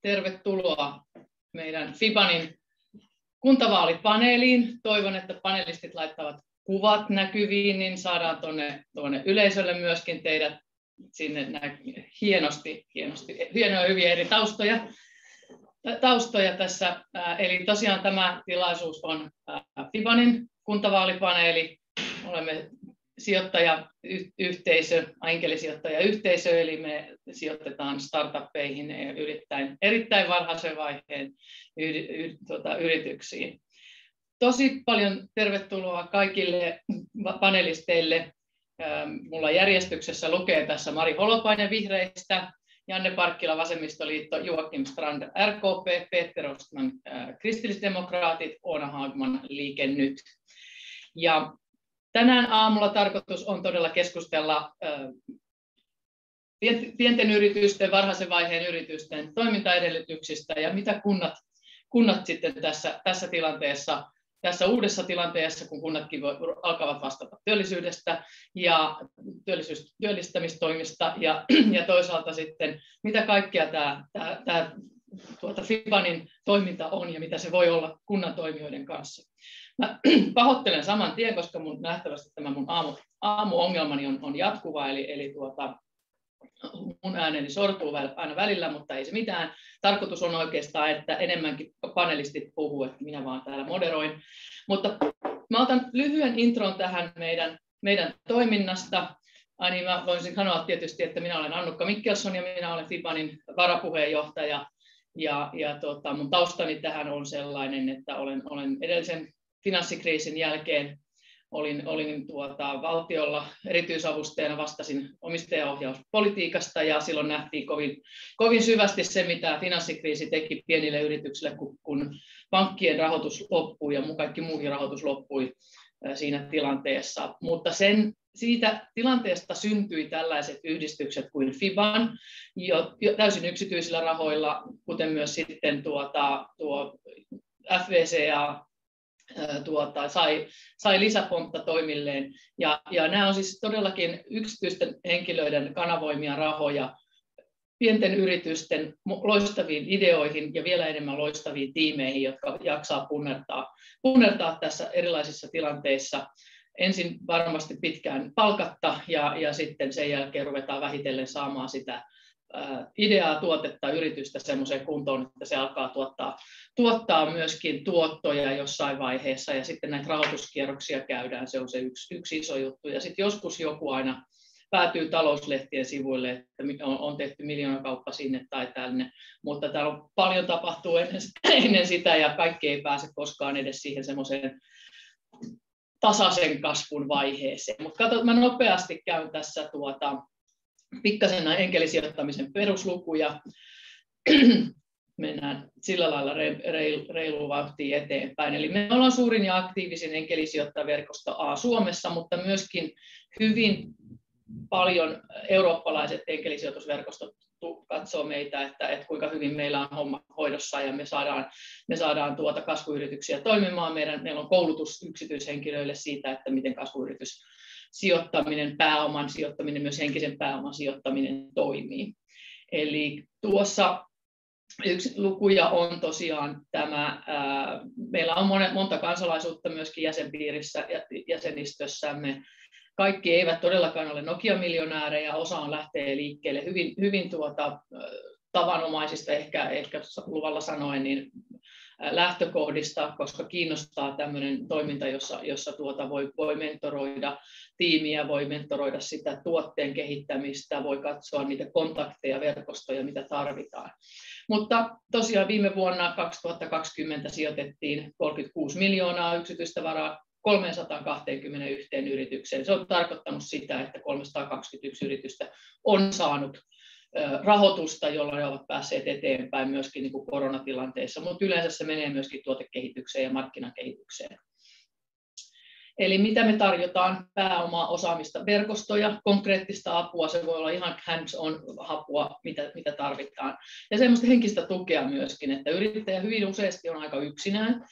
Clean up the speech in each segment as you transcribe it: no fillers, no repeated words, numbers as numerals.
Tervetuloa meidän FIBANin kuntavaalipaneeliin. Toivon, että panelistit laittavat kuvat näkyviin, niin saadaan tuonne yleisölle myöskin teidät sinne hienoja hyviä eri taustoja tässä. Eli tosiaan tämä tilaisuus on FIBANin kuntavaalipaneeli. Olemme enkelisijoittajayhteisö, eli me sijoitetaan startuppeihin erittäin varhaisen vaiheen yrityksiin. Tosi paljon tervetuloa kaikille panelisteille. Mulla järjestyksessä lukee tässä Mari Holopainen Vihreistä, Janne Parkkila Vasemmistoliitto, Joakim Strand RKP, Peter Östman Kristillisdemokraatit, Oona Hagman Liike Nyt. Ja tänään aamulla tarkoitus on todella keskustella pienten yritysten, varhaisen vaiheen yritysten toimintaedellytyksistä ja mitä kunnat sitten tässä tilanteessa, tässä uudessa tilanteessa, kun kunnatkin alkavat vastata työllisyydestä ja työllistämistoimista ja toisaalta sitten mitä kaikkea tämä FIBANin toiminta on ja mitä se voi olla kunnan toimijoiden kanssa. Mä pahoittelen saman tien, koska nähtävästi tämä mun aamuongelmani on jatkuva, eli mun ääneni sortuu aina välillä, mutta ei se mitään. Tarkoitus on oikeastaan, että enemmänkin panelistit puhuu, että minä vaan täällä moderoin. Mutta mä otan lyhyen intron tähän meidän toiminnasta. Niin mä voisin sanoa tietysti, että minä olen Annukka Mikkelson ja minä olen FIBANin varapuheenjohtaja. Ja mun taustani tähän on sellainen, että olen edellisen finanssikriisin jälkeen olin valtiolla erityisavustajana, vastasin omistajaohjauspolitiikasta ja silloin nähtiin kovin syvästi se, mitä finanssikriisi teki pienille yrityksille, kun pankkien rahoitus loppui ja kaikki muukin rahoitus loppui siinä tilanteessa. Mutta siitä tilanteesta syntyi tällaiset yhdistykset kuin FIBAN, jo täysin yksityisillä rahoilla, kuten myös sitten tuo FVCA sai lisäpontta toimilleen. Ja nämä on siis todellakin yksityisten henkilöiden kanavoimia rahoja pienten yritysten loistaviin ideoihin ja vielä enemmän loistaviin tiimeihin, jotka jaksaa punnertaa tässä erilaisissa tilanteissa. Ensin varmasti pitkään palkatta ja sitten sen jälkeen ruvetaan vähitellen saamaan sitä ideaa, tuotetta, yritystä semmoiseen kuntoon, että se alkaa tuottaa myöskin tuottoja jossain vaiheessa ja sitten näitä rahoituskierroksia käydään, se on se yksi iso juttu. Ja sitten joskus joku aina päätyy talouslehtien sivuille, että on tehty miljoonakauppa sinne tai tänne, mutta täällä on paljon tapahtuu ennen sitä ja kaikki ei pääse koskaan edes siihen semmoiseen tasaisen kasvun vaiheeseen. Mutta mä nopeasti käyn tässä pikkasen enkelisijoittamisen peruslukuja. Mennään sillä lailla reilua vauhtia eteenpäin. Eli me ollaan suurin ja aktiivisin enkelisijoittajaverkosto Suomessa, mutta myöskin hyvin paljon eurooppalaiset enkelisijoitusverkostot katsoo meitä, että kuinka hyvin meillä on homma hoidossa ja me saadaan kasvuyrityksiä toimimaan. Meillä on koulutus yksityishenkilöille siitä, että miten kasvuyrityssijoittaminen, pääoman sijoittaminen, myös henkisen pääoman sijoittaminen toimii. Eli tuossa yksi lukuja on tosiaan tämä, meillä on monta kansalaisuutta myöskin jäsenpiirissä ja jäsenistössämme. Kaikki eivät todellakaan ole Nokia-miljonäärejä, osa lähtee liikkeelle hyvin tavanomaisista, ehkä luvalla sanoen, niin lähtökohdista, koska kiinnostaa tämmöinen toiminta, jossa voi mentoroida tiimiä, voi mentoroida sitä tuotteen kehittämistä, voi katsoa niitä kontakteja, verkostoja, mitä tarvitaan. Mutta tosiaan viime vuonna 2020 sijoitettiin 36 miljoonaa yksityistä varaa 321 yritykseen. Se on tarkoittanut sitä, että 321 yritystä on saanut rahoitusta, jolla ne ovat päässeet eteenpäin myöskin niin kuin koronatilanteessa, mutta yleensä se menee myöskin tuotekehitykseen ja markkinakehitykseen. Eli mitä me tarjotaan? Pääomaa, osaamista, verkostoja, konkreettista apua, se voi olla ihan hands-on apua, mitä tarvitaan. Ja semmoista henkistä tukea myöskin, että yrittäjä hyvin useasti on aika yksinään.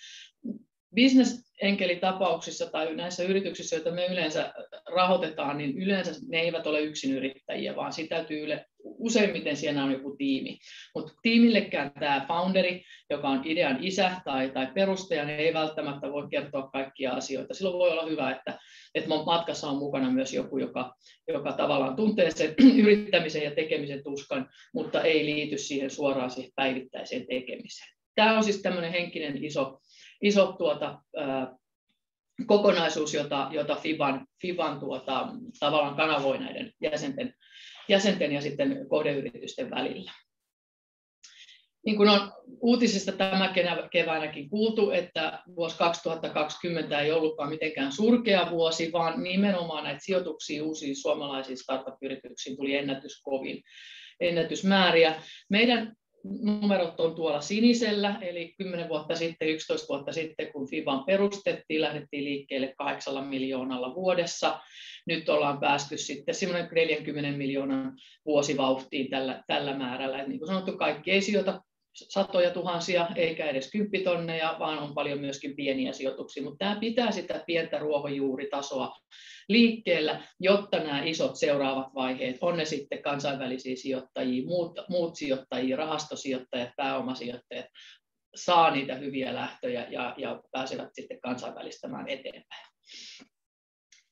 bisnesenkelitapauksissa tai näissä yrityksissä, joita me yleensä rahoitetaan, niin yleensä ne eivät ole yksinyrittäjiä, vaan siitä täytyy useimmiten siellä on joku tiimi. Mutta tiimillekään tämä founderi, joka on idean isä tai perustaja, niin ei välttämättä voi kertoa kaikkia asioita. Silloin voi olla hyvä, että matkassa on mukana myös joku, joka tavallaan tuntee sen yrittämisen ja tekemisen tuskan, mutta ei liity siihen suoraan siihen päivittäiseen tekemiseen. Tämä on siis tämmöinen henkinen iso kokonaisuus, jota FIBAN tavallaan kanavoi näiden jäsenten ja sitten kohdeyritysten välillä. Niin kuin on uutisista tämä keväänäkin kuultu, että vuosi 2020 ei ollutkaan mitenkään surkea vuosi, vaan nimenomaan näitä sijoituksia uusiin suomalaisiin startup-yrityksiin tuli ennätysmääriä. Meidän numerot on tuolla sinisellä, eli 10 vuotta sitten, 11 vuotta sitten, kun FIBAN perustettiin, lähdettiin liikkeelle 8 miljoonalla vuodessa. Nyt ollaan päästy sitten semmoinen 40 miljoonan vuosivauhtiin tällä määrällä. Et niin kuin sanottu, kaikki ei sijoita satoja tuhansia eikä edes kymppitonneja, vaan on paljon myöskin pieniä sijoituksia, mutta tämä pitää sitä pientä ruohonjuuritasoa liikkeellä, jotta nämä isot seuraavat vaiheet, on ne sitten kansainvälisiä sijoittajia, muut sijoittajia, rahastosijoittajat, pääomasijoittajat, saa niitä hyviä lähtöjä ja pääsevät sitten kansainvälistämään eteenpäin.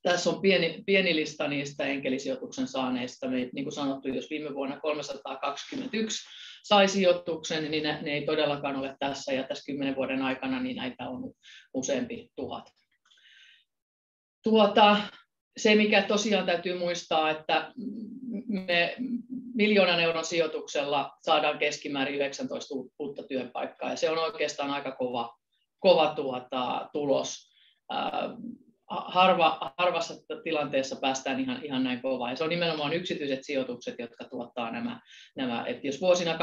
Tässä on pieni lista niistä enkelisijoituksen saaneista. Niin kuin sanottu, jos viime vuonna 321 sai sijoituksen, niin ne ei todellakaan ole tässä, ja tässä 10 vuoden aikana niin näitä on useampi tuhat. Se, mikä tosiaan täytyy muistaa, että me 1 miljoonan euron sijoituksella saadaan keskimäärin 19 uutta työpaikkaa, ja se on oikeastaan aika kova tulos. Harvassa tilanteessa päästään ihan näin kovaa. Ja se on nimenomaan yksityiset sijoitukset, jotka tuottaa nämä. Et jos vuosina 2013-2016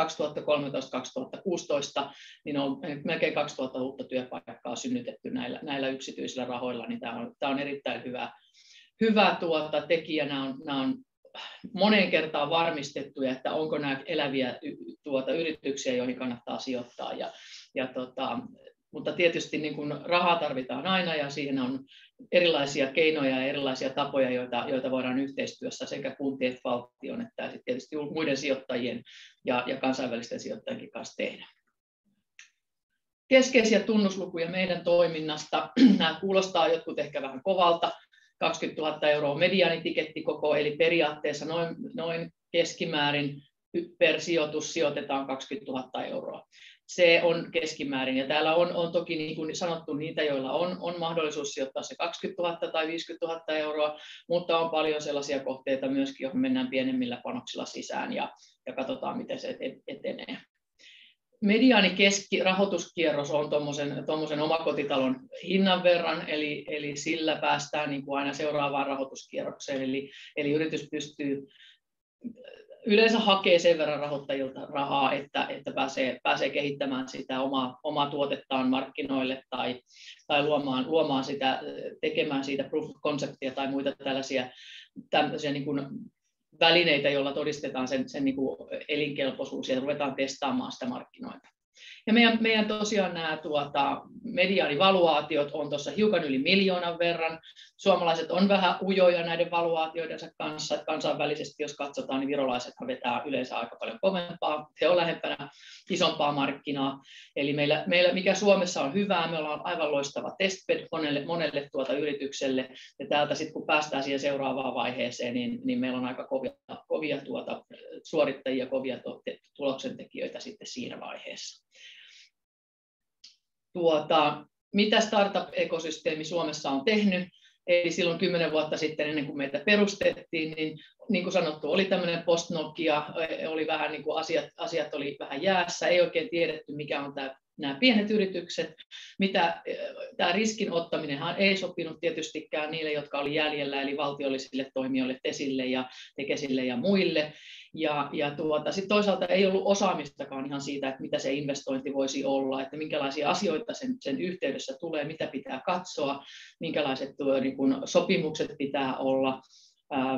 niin on melkein 2000 uutta työpaikkaa synnytetty näillä yksityisillä rahoilla, niin tämä on erittäin hyvä tekijä. Nämä on moneen kertaan varmistettuja, että onko nämä eläviä yrityksiä, joihin kannattaa sijoittaa. Mutta tietysti niin kun rahaa tarvitaan aina, ja siihen on erilaisia keinoja ja erilaisia tapoja, joita voidaan yhteistyössä sekä kuntien että valtion, että tietysti muiden sijoittajien ja kansainvälisten sijoittajien kanssa tehdä. Keskeisiä tunnuslukuja meidän toiminnasta. Nämä kuulostaa jotkut ehkä vähän kovalta. 20 000 € mediaanitikettikoko, eli periaatteessa noin keskimäärin per sijoitus sijoitetaan 20 000 €. Se on keskimäärin, ja täällä on toki niin kuin sanottu niitä, joilla on mahdollisuus sijoittaa se 20 000 tai 50 000 €, mutta on paljon sellaisia kohteita myöskin, joihin mennään pienemmillä panoksilla sisään ja katsotaan, miten se etenee. Mediaani keskirahoituskierros on tuommoisen omakotitalon hinnan verran, eli sillä päästään niin kuin aina seuraavaan rahoituskierrokseen, eli yritys pystyy yleensä hakee sen verran rahoittajilta rahaa, että pääsee kehittämään sitä omaa tuotettaan markkinoille tai luomaan sitä, tekemään siitä proof of conceptia tai muita tällaisia niin kuin välineitä, joilla todistetaan sen niin kuin elinkelpoisuus ja ruvetaan testaamaan sitä markkinoita. Ja meidän tosiaan nämä mediaanivaluaatiot on tuossa hiukan yli 1 miljoonan verran. Suomalaiset on vähän ujoja näiden valuaatioidensa kanssa. Että kansainvälisesti, jos katsotaan, niin virolaisethan vetää yleensä aika paljon kovempaa. He on lähempänä isompaa markkinaa. Eli meillä mikä Suomessa on hyvää, me ollaan aivan loistava testbed monelle yritykselle. Ja täältä sitten kun päästään siihen seuraavaan vaiheeseen, niin meillä on aika kovia suorittajia, kovia tuloksentekijöitä sitten siinä vaiheessa. Mitä startup-ekosysteemi Suomessa on tehnyt? Eli silloin 10 vuotta sitten, ennen kuin meitä perustettiin, niin kuin sanottu, oli tämmöinen post-Nokia, oli vähän niin kuin asiat oli vähän jäässä, ei oikein tiedetty, mikä on nämä pienet yritykset. Tämä riskin ottaminenhan ei sopinut tietystikään niille, jotka oli jäljellä, eli valtiollisille toimijoille, Tesille ja Tekesille ja muille. Sitten toisaalta ei ollut osaamistakaan ihan siitä, että mitä se investointi voisi olla, että minkälaisia asioita sen yhteydessä tulee, mitä pitää katsoa, minkälaiset niin kun sopimukset pitää olla.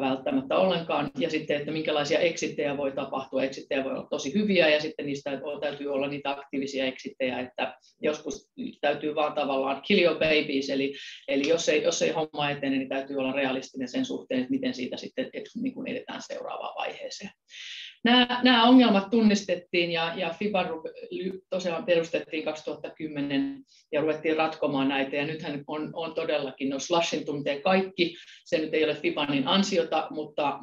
välttämättä ollenkaan. Ja sitten, että minkälaisia exittejä voi tapahtua. Exittejä voi olla tosi hyviä ja sitten niistä täytyy olla niitä aktiivisia exittejä, että joskus täytyy vaan tavallaan kill your babies, eli jos ei homma etene, niin täytyy olla realistinen sen suhteen, että miten siitä sitten niin kuin edetään seuraavaan vaiheeseen. Nämä ongelmat tunnistettiin ja FIBA tosiaan perustettiin 2010 ja ruvettiin ratkomaan näitä. Ja nythän on todellakin, no Slushin tuntee kaikki, se nyt ei ole FIBAnin ansiota, mutta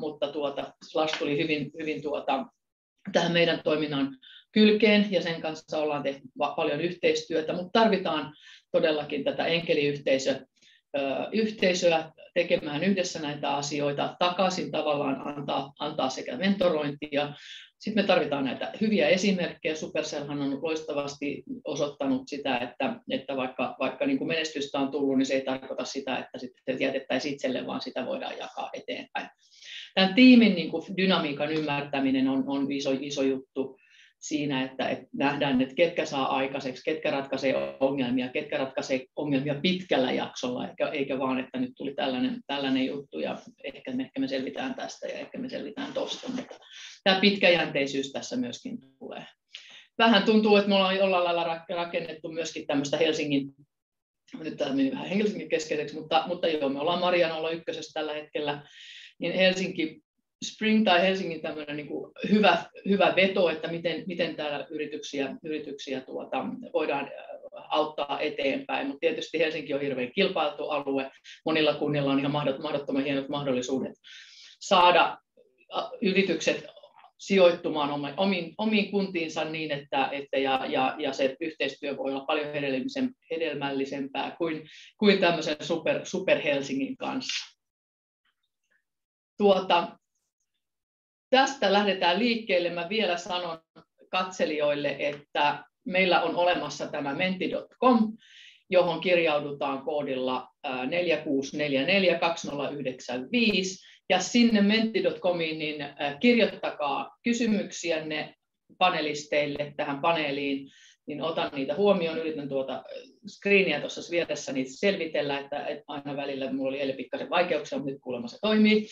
Slush tuli hyvin tähän meidän toiminnan kylkeen ja sen kanssa ollaan tehty paljon yhteistyötä, mutta tarvitaan todellakin tätä enkeliyhteisöä tekemään yhdessä näitä asioita, takaisin tavallaan antaa sekä mentorointia. Sitten me tarvitaan näitä hyviä esimerkkejä. Supercellhan on loistavasti osoittanut sitä, että vaikka niin kuin menestystä on tullut, niin se ei tarkoita sitä, että sitten jätettäisiin itselle, vaan sitä voidaan jakaa eteenpäin. Tämän tiimin niin kuin dynamiikan ymmärtäminen on iso juttu siinä, että nähdään, että ketkä saa aikaiseksi, ketkä ratkaisee ongelmia pitkällä jaksolla, eikä vaan, että nyt tuli tällainen juttu ja ehkä me selvitään tästä ja ehkä me selvitään tuosta, mutta tämä pitkäjänteisyys tässä myöskin tulee. Vähän tuntuu, että me ollaan jollain lailla rakennettu myöskin tämmöistä nyt tämä meni vähän Helsingin keskeiseksi, mutta joo, me ollaan Marianolla ykkösessä tällä hetkellä, niin Helsinki Spring tai Helsingin tämmöinen niin kuin hyvä veto, että miten täällä yrityksiä voidaan auttaa eteenpäin, mutta tietysti Helsinki on hirveän kilpailtu alue, monilla kunnilla on ihan mahdottoman hienot mahdollisuudet saada yritykset sijoittumaan omiin kuntiinsa niin, että se yhteistyö voi olla paljon hedelmällisempää kuin tämmöisen super Helsingin kanssa. Tästä lähdetään liikkeelle. Mä vielä sanon katselijoille, että meillä on olemassa tämä menti.com, johon kirjaudutaan koodilla 46442095 ja sinne menti.comiin niin kirjoittakaa kysymyksiänne panelisteille tähän paneeliin, niin otan niitä huomioon, yritän screeniä tuossa vieressä niitä selvitellä, että aina välillä minulla oli eilen pikkasen vaikeuksia, mutta nyt kuulemma se toimii.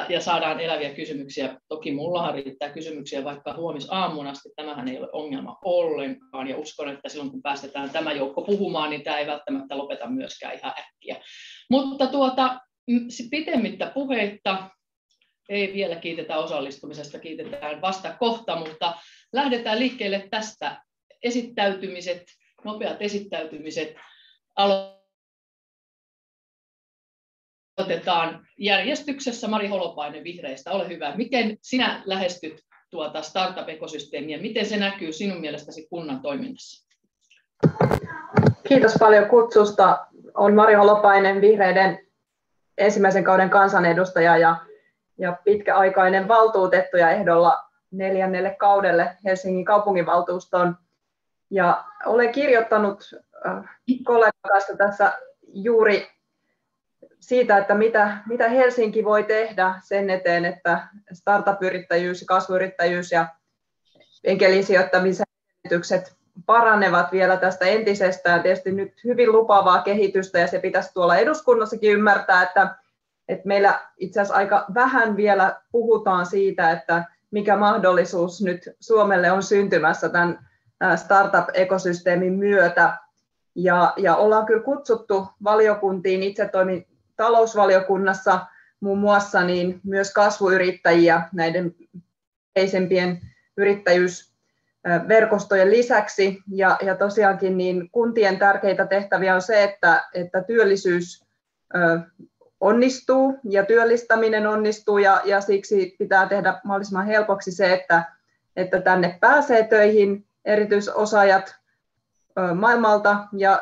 Ja saadaan eläviä kysymyksiä. Toki mullahan riittää kysymyksiä vaikka huomisaamuun asti. Tämähän ei ole ongelma ollenkaan. Ja uskon, että silloin kun päästetään tämä joukko puhumaan, niin tämä ei välttämättä lopeta myöskään ihan äkkiä. Mutta pitemmittä puheitta, ei vielä kiitetä osallistumisesta, kiitetään vasta kohta, mutta lähdetään liikkeelle tästä. Nopeat esittäytymiset. Aloitetaan järjestyksessä. Mari Holopainen Vihreistä, ole hyvä. Miten sinä lähestyt startup-ekosysteemiä? Miten se näkyy sinun mielestäsi kunnan toiminnassa? Kiitos paljon kutsusta. Olen Mari Holopainen, Vihreiden ensimmäisen kauden kansanedustaja ja pitkäaikainen valtuutettu ja ehdolla 4. kaudelle Helsingin kaupunginvaltuustoon. Ja olen kirjoittanut kollegan kanssa tässä juuri siitä, että mitä Helsinki voi tehdä sen eteen, että startup-yrittäjyys, kasvuyrittäjyys ja enkelisijoittamisen edellytykset paranevat vielä tästä entisestään. Tietysti nyt hyvin lupaavaa kehitystä ja se pitäisi tuolla eduskunnassakin ymmärtää, että meillä itse asiassa aika vähän vielä puhutaan siitä, että mikä mahdollisuus nyt Suomelle on syntymässä tämän startup-ekosysteemin myötä. Ja ollaan kyllä kutsuttu valiokuntiin, itse toimin talousvaliokunnassa muun muassa, niin myös kasvuyrittäjiä näiden yhteisempien yrittäjyysverkostojen lisäksi. Ja tosiaankin niin kuntien tärkeitä tehtäviä on se, että työllisyys onnistuu ja työllistäminen onnistuu ja siksi pitää tehdä mahdollisimman helpoksi se, että tänne pääsee töihin erityisosaajat maailmalta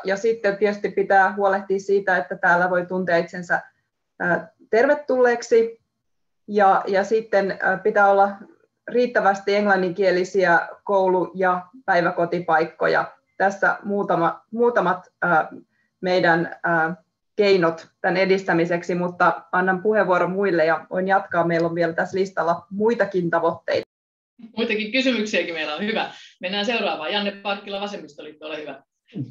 ja sitten tietysti pitää huolehtia siitä, että täällä voi tuntea itsensä tervetulleeksi ja sitten pitää olla riittävästi englanninkielisiä koulu- ja päiväkotipaikkoja. Tässä muutamat meidän keinot tämän edistämiseksi, mutta annan puheenvuoron muille ja voin jatkaa. Meillä on vielä tässä listalla muitakin tavoitteita. Muitakin kysymyksiäkin meillä on, hyvä. Mennään seuraavaan. Janne Parkkila, Vasemmistoliitto, ole hyvä.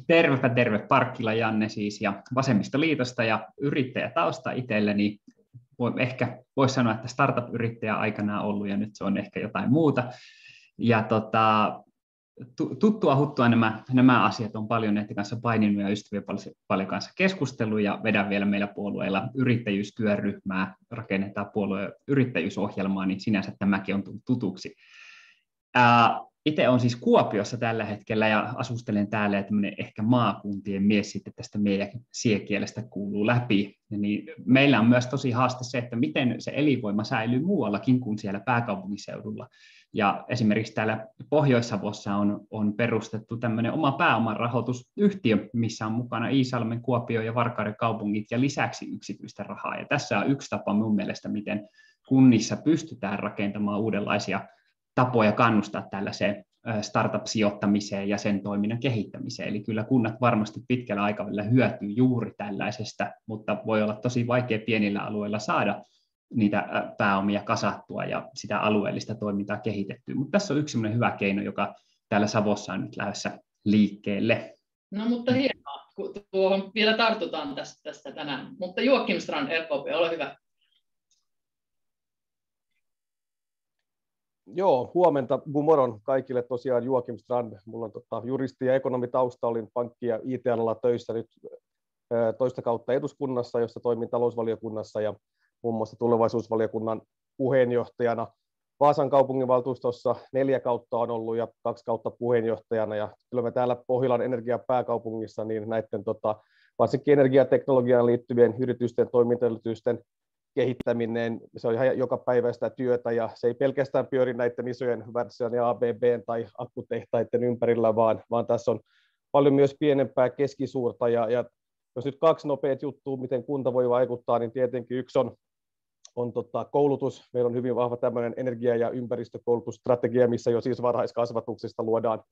Tervepä terve, Parkkila Janne siis ja Vasemmistoliitosta ja yrittäjätausta itselleni. Ehkä voisi sanoa, että startup-yrittäjä aikanaan ollut ja nyt se on ehkä jotain muuta. Ja tuttua huttua nämä asiat on paljon näiden kanssa paininut ja ystäviä paljon kanssa keskustellut ja vedän vielä meillä puolueella yrittäjyystyöryhmää, rakennetaan puolueen yrittäjyysohjelmaa, niin sinänsä tämäkin on tullut tutuksi. Itse olen siis Kuopiossa tällä hetkellä ja asustelen täällä ja tämmöinen ehkä maakuntien mies sitten tästä meidän siekielestä kuuluu läpi. Ja niin meillä on myös tosi haaste se, että miten se elinvoima säilyy muuallakin kuin siellä pääkaupunkiseudulla. Ja esimerkiksi täällä Pohjois-Savossa on perustettu tämmöinen oma pääoman rahoitusyhtiö, missä on mukana Iisalmen, Kuopio ja Varkauden kaupungit ja lisäksi yksityistä rahaa. Ja tässä on yksi tapa mun mielestä, miten kunnissa pystytään rakentamaan uudenlaisia tapoja kannustaa tällaiseen startup-sijoittamiseen ja sen toiminnan kehittämiseen. Eli kyllä kunnat varmasti pitkällä aikavälillä hyötyy juuri tällaisesta, mutta voi olla tosi vaikea pienillä alueilla saada niitä pääomia kasattua ja sitä alueellista toimintaa kehitettyä. Mutta tässä on yksi sellainen hyvä keino, joka täällä Savossa on nyt lähdössä liikkeelle. No mutta hienoa, kun tuohon vielä tartutaan tästä tänään. Mutta Joakim Strand, RKP, ole hyvä. Joo, huomenta. Gumoron kaikille tosiaan Joakim Strand. Mulla on juristi- ja ekonomitausta, olin pankki- ja IT-alalla töissä nyt toista kautta eduskunnassa, jossa toimin talousvaliokunnassa ja muun muassa tulevaisuusvaliokunnan puheenjohtajana. Vaasan kaupunginvaltuustossa 4 kautta on ollut ja 2 kautta puheenjohtajana. Ja kyllä me täällä Pohjolan energiapääkaupungissa niin näiden varsinkin energiateknologiaan liittyvien yritysten toimintaedellytysten kehittäminen, se on ihan jokapäiväistä työtä ja se ei pelkästään pyöri näiden isojen Wärtsilän ja ABB tai akkutehtaiden ympärillä, vaan tässä on paljon myös pienempää keskisuurta ja jos nyt 2 nopeat juttua, miten kunta voi vaikuttaa, niin tietenkin yksi on koulutus. Meillä on hyvin vahva tämmöinen energia- ja ympäristökoulutusstrategia, missä jo siis varhaiskasvatuksesta luodaan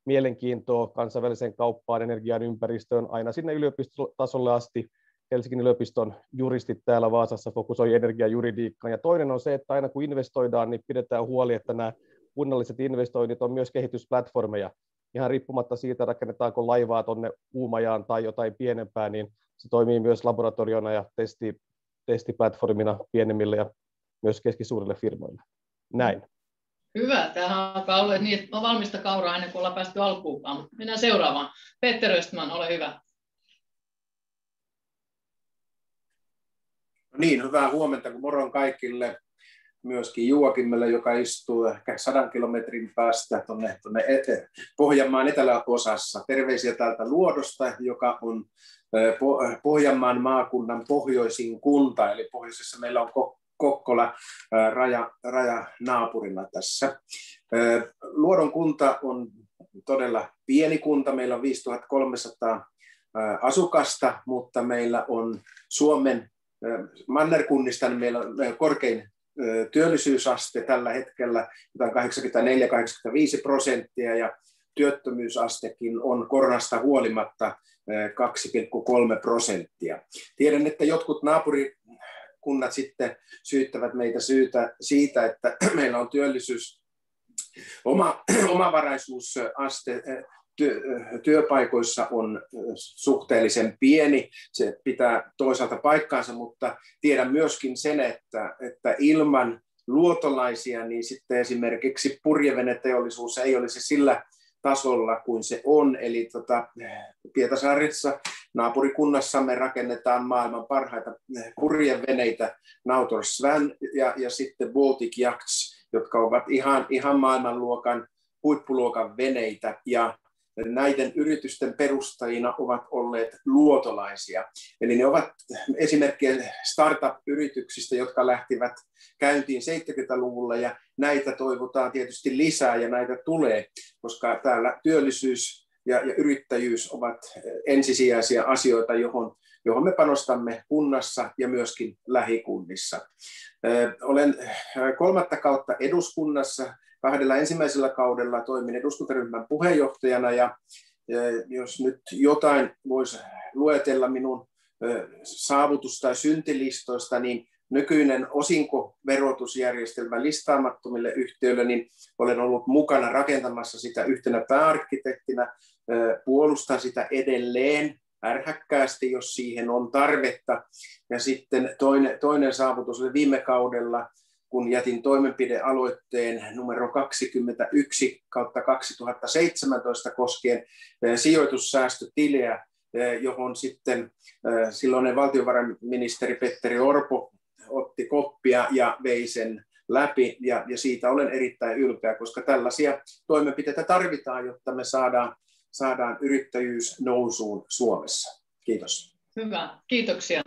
mielenkiintoa kansainväliseen kauppaan, energiaan, ympäristöön, aina sinne yliopistotasolle asti. Helsingin yliopiston juristit täällä Vaasassa fokusoi energiajuridiikkaan. Ja toinen on se, että aina kun investoidaan, niin pidetään huoli, että nämä kunnalliset investoinnit on myös kehitysplatformeja. Ihan riippumatta siitä, rakennetaanko laivaa tuonne Uumajaan tai jotain pienempää, niin se toimii myös laboratoriona ja testiplatformina pienemmille ja myös keskisuurille firmoille. Näin. Hyvä. Tämähän alkaa olla niin, että on valmista kauraa ennen kuin ollaan päästy alkuunkaan. Mennään seuraavaan. Peter Östman, ole hyvä. No niin, hyvää huomenta, kun moron kaikille, myöskin Joakimelle, joka istuu ehkä 100 kilometrin päästä tuonne Pohjanmaan eteläosassa. Terveisiä täältä Luodosta, joka on Pohjanmaan maakunnan pohjoisin kunta, eli pohjoisessa meillä on Kokkola rajanaapurina tässä. Luodon kunta on todella pieni kunta, meillä on 5300 asukasta, mutta meillä on Suomen mannerkunnista niin meillä on korkein työllisyysaste tällä hetkellä, jota on 84-85%, ja työttömyysastekin on koronasta huolimatta 2,3%. Tiedän, että jotkut naapurikunnat sitten syyttävät meitä siitä, että meillä on omavaraisuusaste työpaikoissa on suhteellisen pieni, se pitää toisaalta paikkaansa, mutta tiedän myöskin sen, että ilman luotolaisia, niin sitten esimerkiksi purjeveneteollisuus ei olisi sillä tasolla kuin se on, eli Pietarsaaressa naapurikunnassamme rakennetaan maailman parhaita purjeveneitä, Nautor Swan ja sitten Baltic Yachts, jotka ovat ihan maailmanluokan, huippuluokan veneitä, ja näiden yritysten perustajina ovat olleet luotolaisia. Eli ne ovat esimerkkejä startup-yrityksistä, jotka lähtivät käyntiin 70-luvulla, ja näitä toivotaan tietysti lisää ja näitä tulee, koska täällä työllisyys ja yrittäjyys ovat ensisijaisia asioita, johon me panostamme kunnassa ja myöskin lähikunnissa. Olen 3. kautta eduskunnassa. 2 ensimmäisellä kaudella toimin eduskuntaryhmän puheenjohtajana, ja jos nyt jotain voisi luetella minun saavutus- tai syntilistoista, niin nykyinen osinkoverotusjärjestelmä listaamattomille yhtiöille, niin olen ollut mukana rakentamassa sitä yhtenä pääarkkitehtinä, puolustan sitä edelleen ärhäkkäästi, jos siihen on tarvetta. Ja sitten toinen saavutus oli viime kaudella, kun jätin toimenpidealoitteen numero 21/2017 koskien sijoitussäästötiliä, johon sitten silloinen valtiovarainministeri Petteri Orpo otti koppia ja vei sen läpi, ja siitä olen erittäin ylpeä, koska tällaisia toimenpiteitä tarvitaan, jotta me saadaan yrittäjyys nousuun Suomessa. Kiitos. Hyvä, kiitoksia.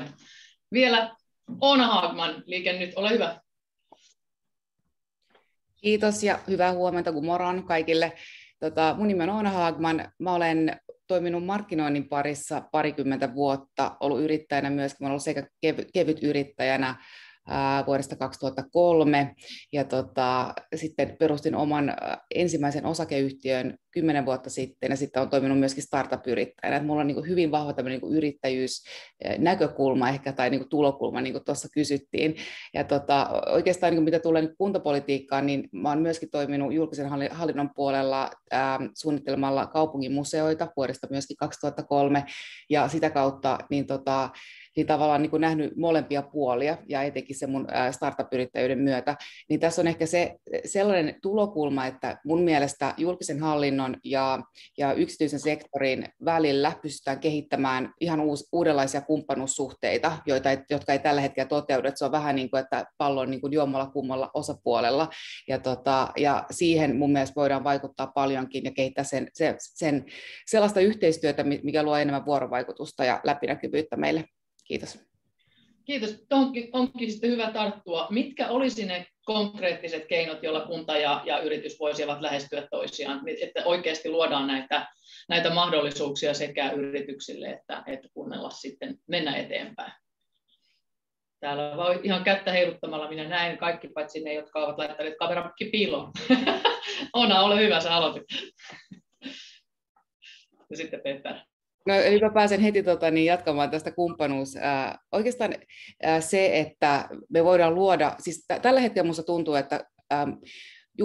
Vielä Oona Hagman, Liike Nyt, ole hyvä. Kiitos ja hyvää huomenta, kun moron kaikille. Mun nimi on Oona Hagman. Mä olen toiminut markkinoinnin parissa parikymmentä vuotta, ollut yrittäjänä myöskin. Mä olen ollut sekä kevyt yrittäjänä vuodesta 2003 ja sitten perustin oman ensimmäisen osakeyhtiön 10 vuotta sitten ja sitten olen toiminut myöskin startup-yrittäjänä. Mulla on niin hyvin vahva tämmöinen niin yrittäjyysnäkökulma ehkä tai niin tulokulma, niin kuin tuossa kysyttiin. Ja oikeastaan niin mitä tulee kuntapolitiikkaan, niin mä olen myöskin toiminut julkisen hallinnon puolella suunnittelemalla kaupungin museoita vuodesta myöskin 2003 ja sitä kautta niin tavallaan niin kuin nähnyt molempia puolia ja etenkin se mun startup-yrittäjyyden myötä, niin tässä on ehkä se sellainen tulokulma, että mun mielestä julkisen hallinnon ja yksityisen sektorin välillä pystytään kehittämään ihan uudenlaisia kumppanuussuhteita, jotka ei tällä hetkellä toteudu. Se on vähän niin kuin, että pallo on niin kuin jommalla kummalla osapuolella ja siihen mun mielestä voidaan vaikuttaa paljonkin ja kehittää sellaista yhteistyötä, mikä luo enemmän vuorovaikutusta ja läpinäkyvyyttä meille. Kiitos. Kiitos. Onkin sitten hyvä tarttua. Mitkä olisi ne konkreettiset keinot, joilla kunta ja yritys voisivat lähestyä toisiaan, että oikeasti luodaan näitä mahdollisuuksia sekä yrityksille että kunnella sitten mennä eteenpäin? Täällä voi ihan kättä heiluttamalla minä näen kaikki paitsi ne, jotka ovat laittaneet kameran piiloon. Oona, ole hyvä, sä aloitit. Ja sitten Peter. No, eli mä pääsen heti jatkamaan tästä kumppanuus. Oikeastaan se, että me voidaan luoda, siis tällä hetkellä minusta tuntuu, että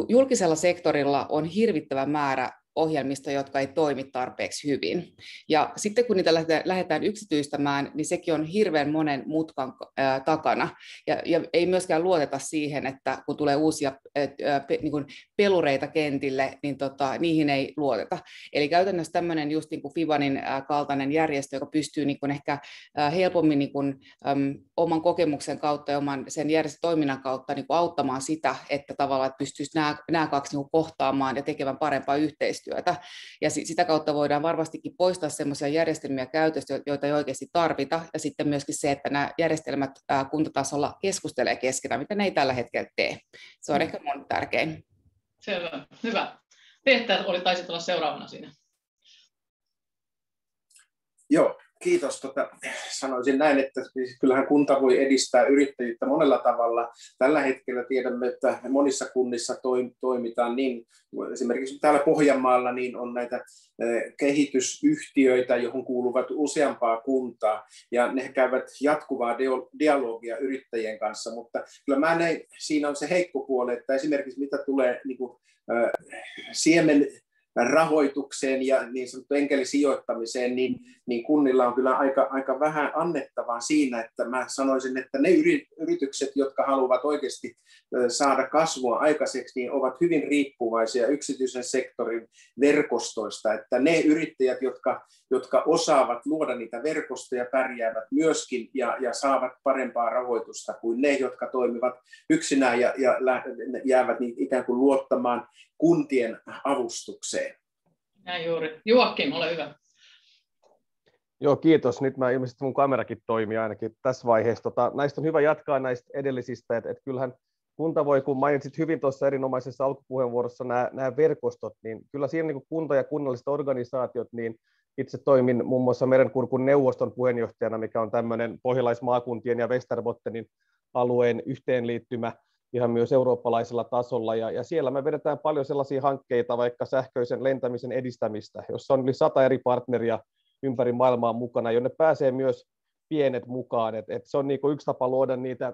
julkisella sektorilla on hirvittävä määrä ohjelmista, jotka ei toimi tarpeeksi hyvin. Ja sitten kun niitä lähdetään yksityistämään, niin sekin on hirveän monen mutkan takana. Ja ei myöskään luoteta siihen, että kun tulee uusia niin kuin pelureita kentille, niin niihin ei luoteta. Eli käytännössä tämmöinen just niin kuin Fibanin kaltainen järjestö, joka pystyy niin kuin ehkä helpommin niin kuin, oman kokemuksen kautta ja oman sen järjestötoiminnan kautta niin kuin auttamaan sitä, että tavallaan pystyisi nämä kaksi niin kuin kohtaamaan ja tekemään parempaa yhteistyötä. Ja sitä kautta voidaan varmastikin poistaa sellaisia järjestelmiä käytöstä, joita ei oikeasti tarvita, ja sitten myöskin se, että nämä järjestelmät kuntatasolla keskustelee keskenään, mitä ne ei tällä hetkellä tee. Se on ehkä mun tärkein. Selvä, hyvä. Peter, taisit olla seuraavana siinä. Joo, kiitos. Sanoisin näin, että kyllähän kunta voi edistää yrittäjyyttä monella tavalla. Tällä hetkellä tiedämme, että monissa kunnissa toimitaan niin, esimerkiksi täällä Pohjanmaalla niin on näitä kehitysyhtiöitä, johon kuuluvat useampaa kuntaa, ja ne käyvät jatkuvaa dialogia yrittäjien kanssa, mutta kyllä mä näin, siinä on se heikko puoli, että esimerkiksi mitä tulee niin kuin, siemen rahoitukseen ja niin sanottu enkelisijoittamiseen, niin kunnilla on kyllä aika vähän annettavaa siinä, että mä sanoisin, että ne yritykset, jotka haluavat oikeasti saada kasvua aikaiseksi, niin ovat hyvin riippuvaisia yksityisen sektorin verkostoista, että ne yrittäjät, jotka osaavat luoda niitä verkostoja, pärjäävät myöskin ja saavat parempaa rahoitusta kuin ne, jotka toimivat yksinään ja jäävät niin ikään kuin luottamaan kuntien avustukseen. Näin juuri. Joakim, ole hyvä. Joo, kiitos. Nyt ilmeisesti mun kamerakin toimii ainakin tässä vaiheessa. Näistä on hyvä jatkaa näistä edellisistä, että kyllähän kunta voi, kun mainitsit hyvin tuossa erinomaisessa alkupuheenvuorossa nämä verkostot, niin kyllä siinä niin kunta ja kunnalliset organisaatiot, niin itse toimin muun muassa Merenkurkun neuvoston puheenjohtajana, mikä on tämmöinen pohjalaismaakuntien ja Västerbottenin alueen yhteenliittymä ihan myös eurooppalaisella tasolla, ja siellä me vedetään paljon sellaisia hankkeita, vaikka sähköisen lentämisen edistämistä, jossa on yli 100 eri partneria ympäri maailmaa mukana, jonne pääsee myös pienet mukaan. Et se on niinku yksi tapa luoda niitä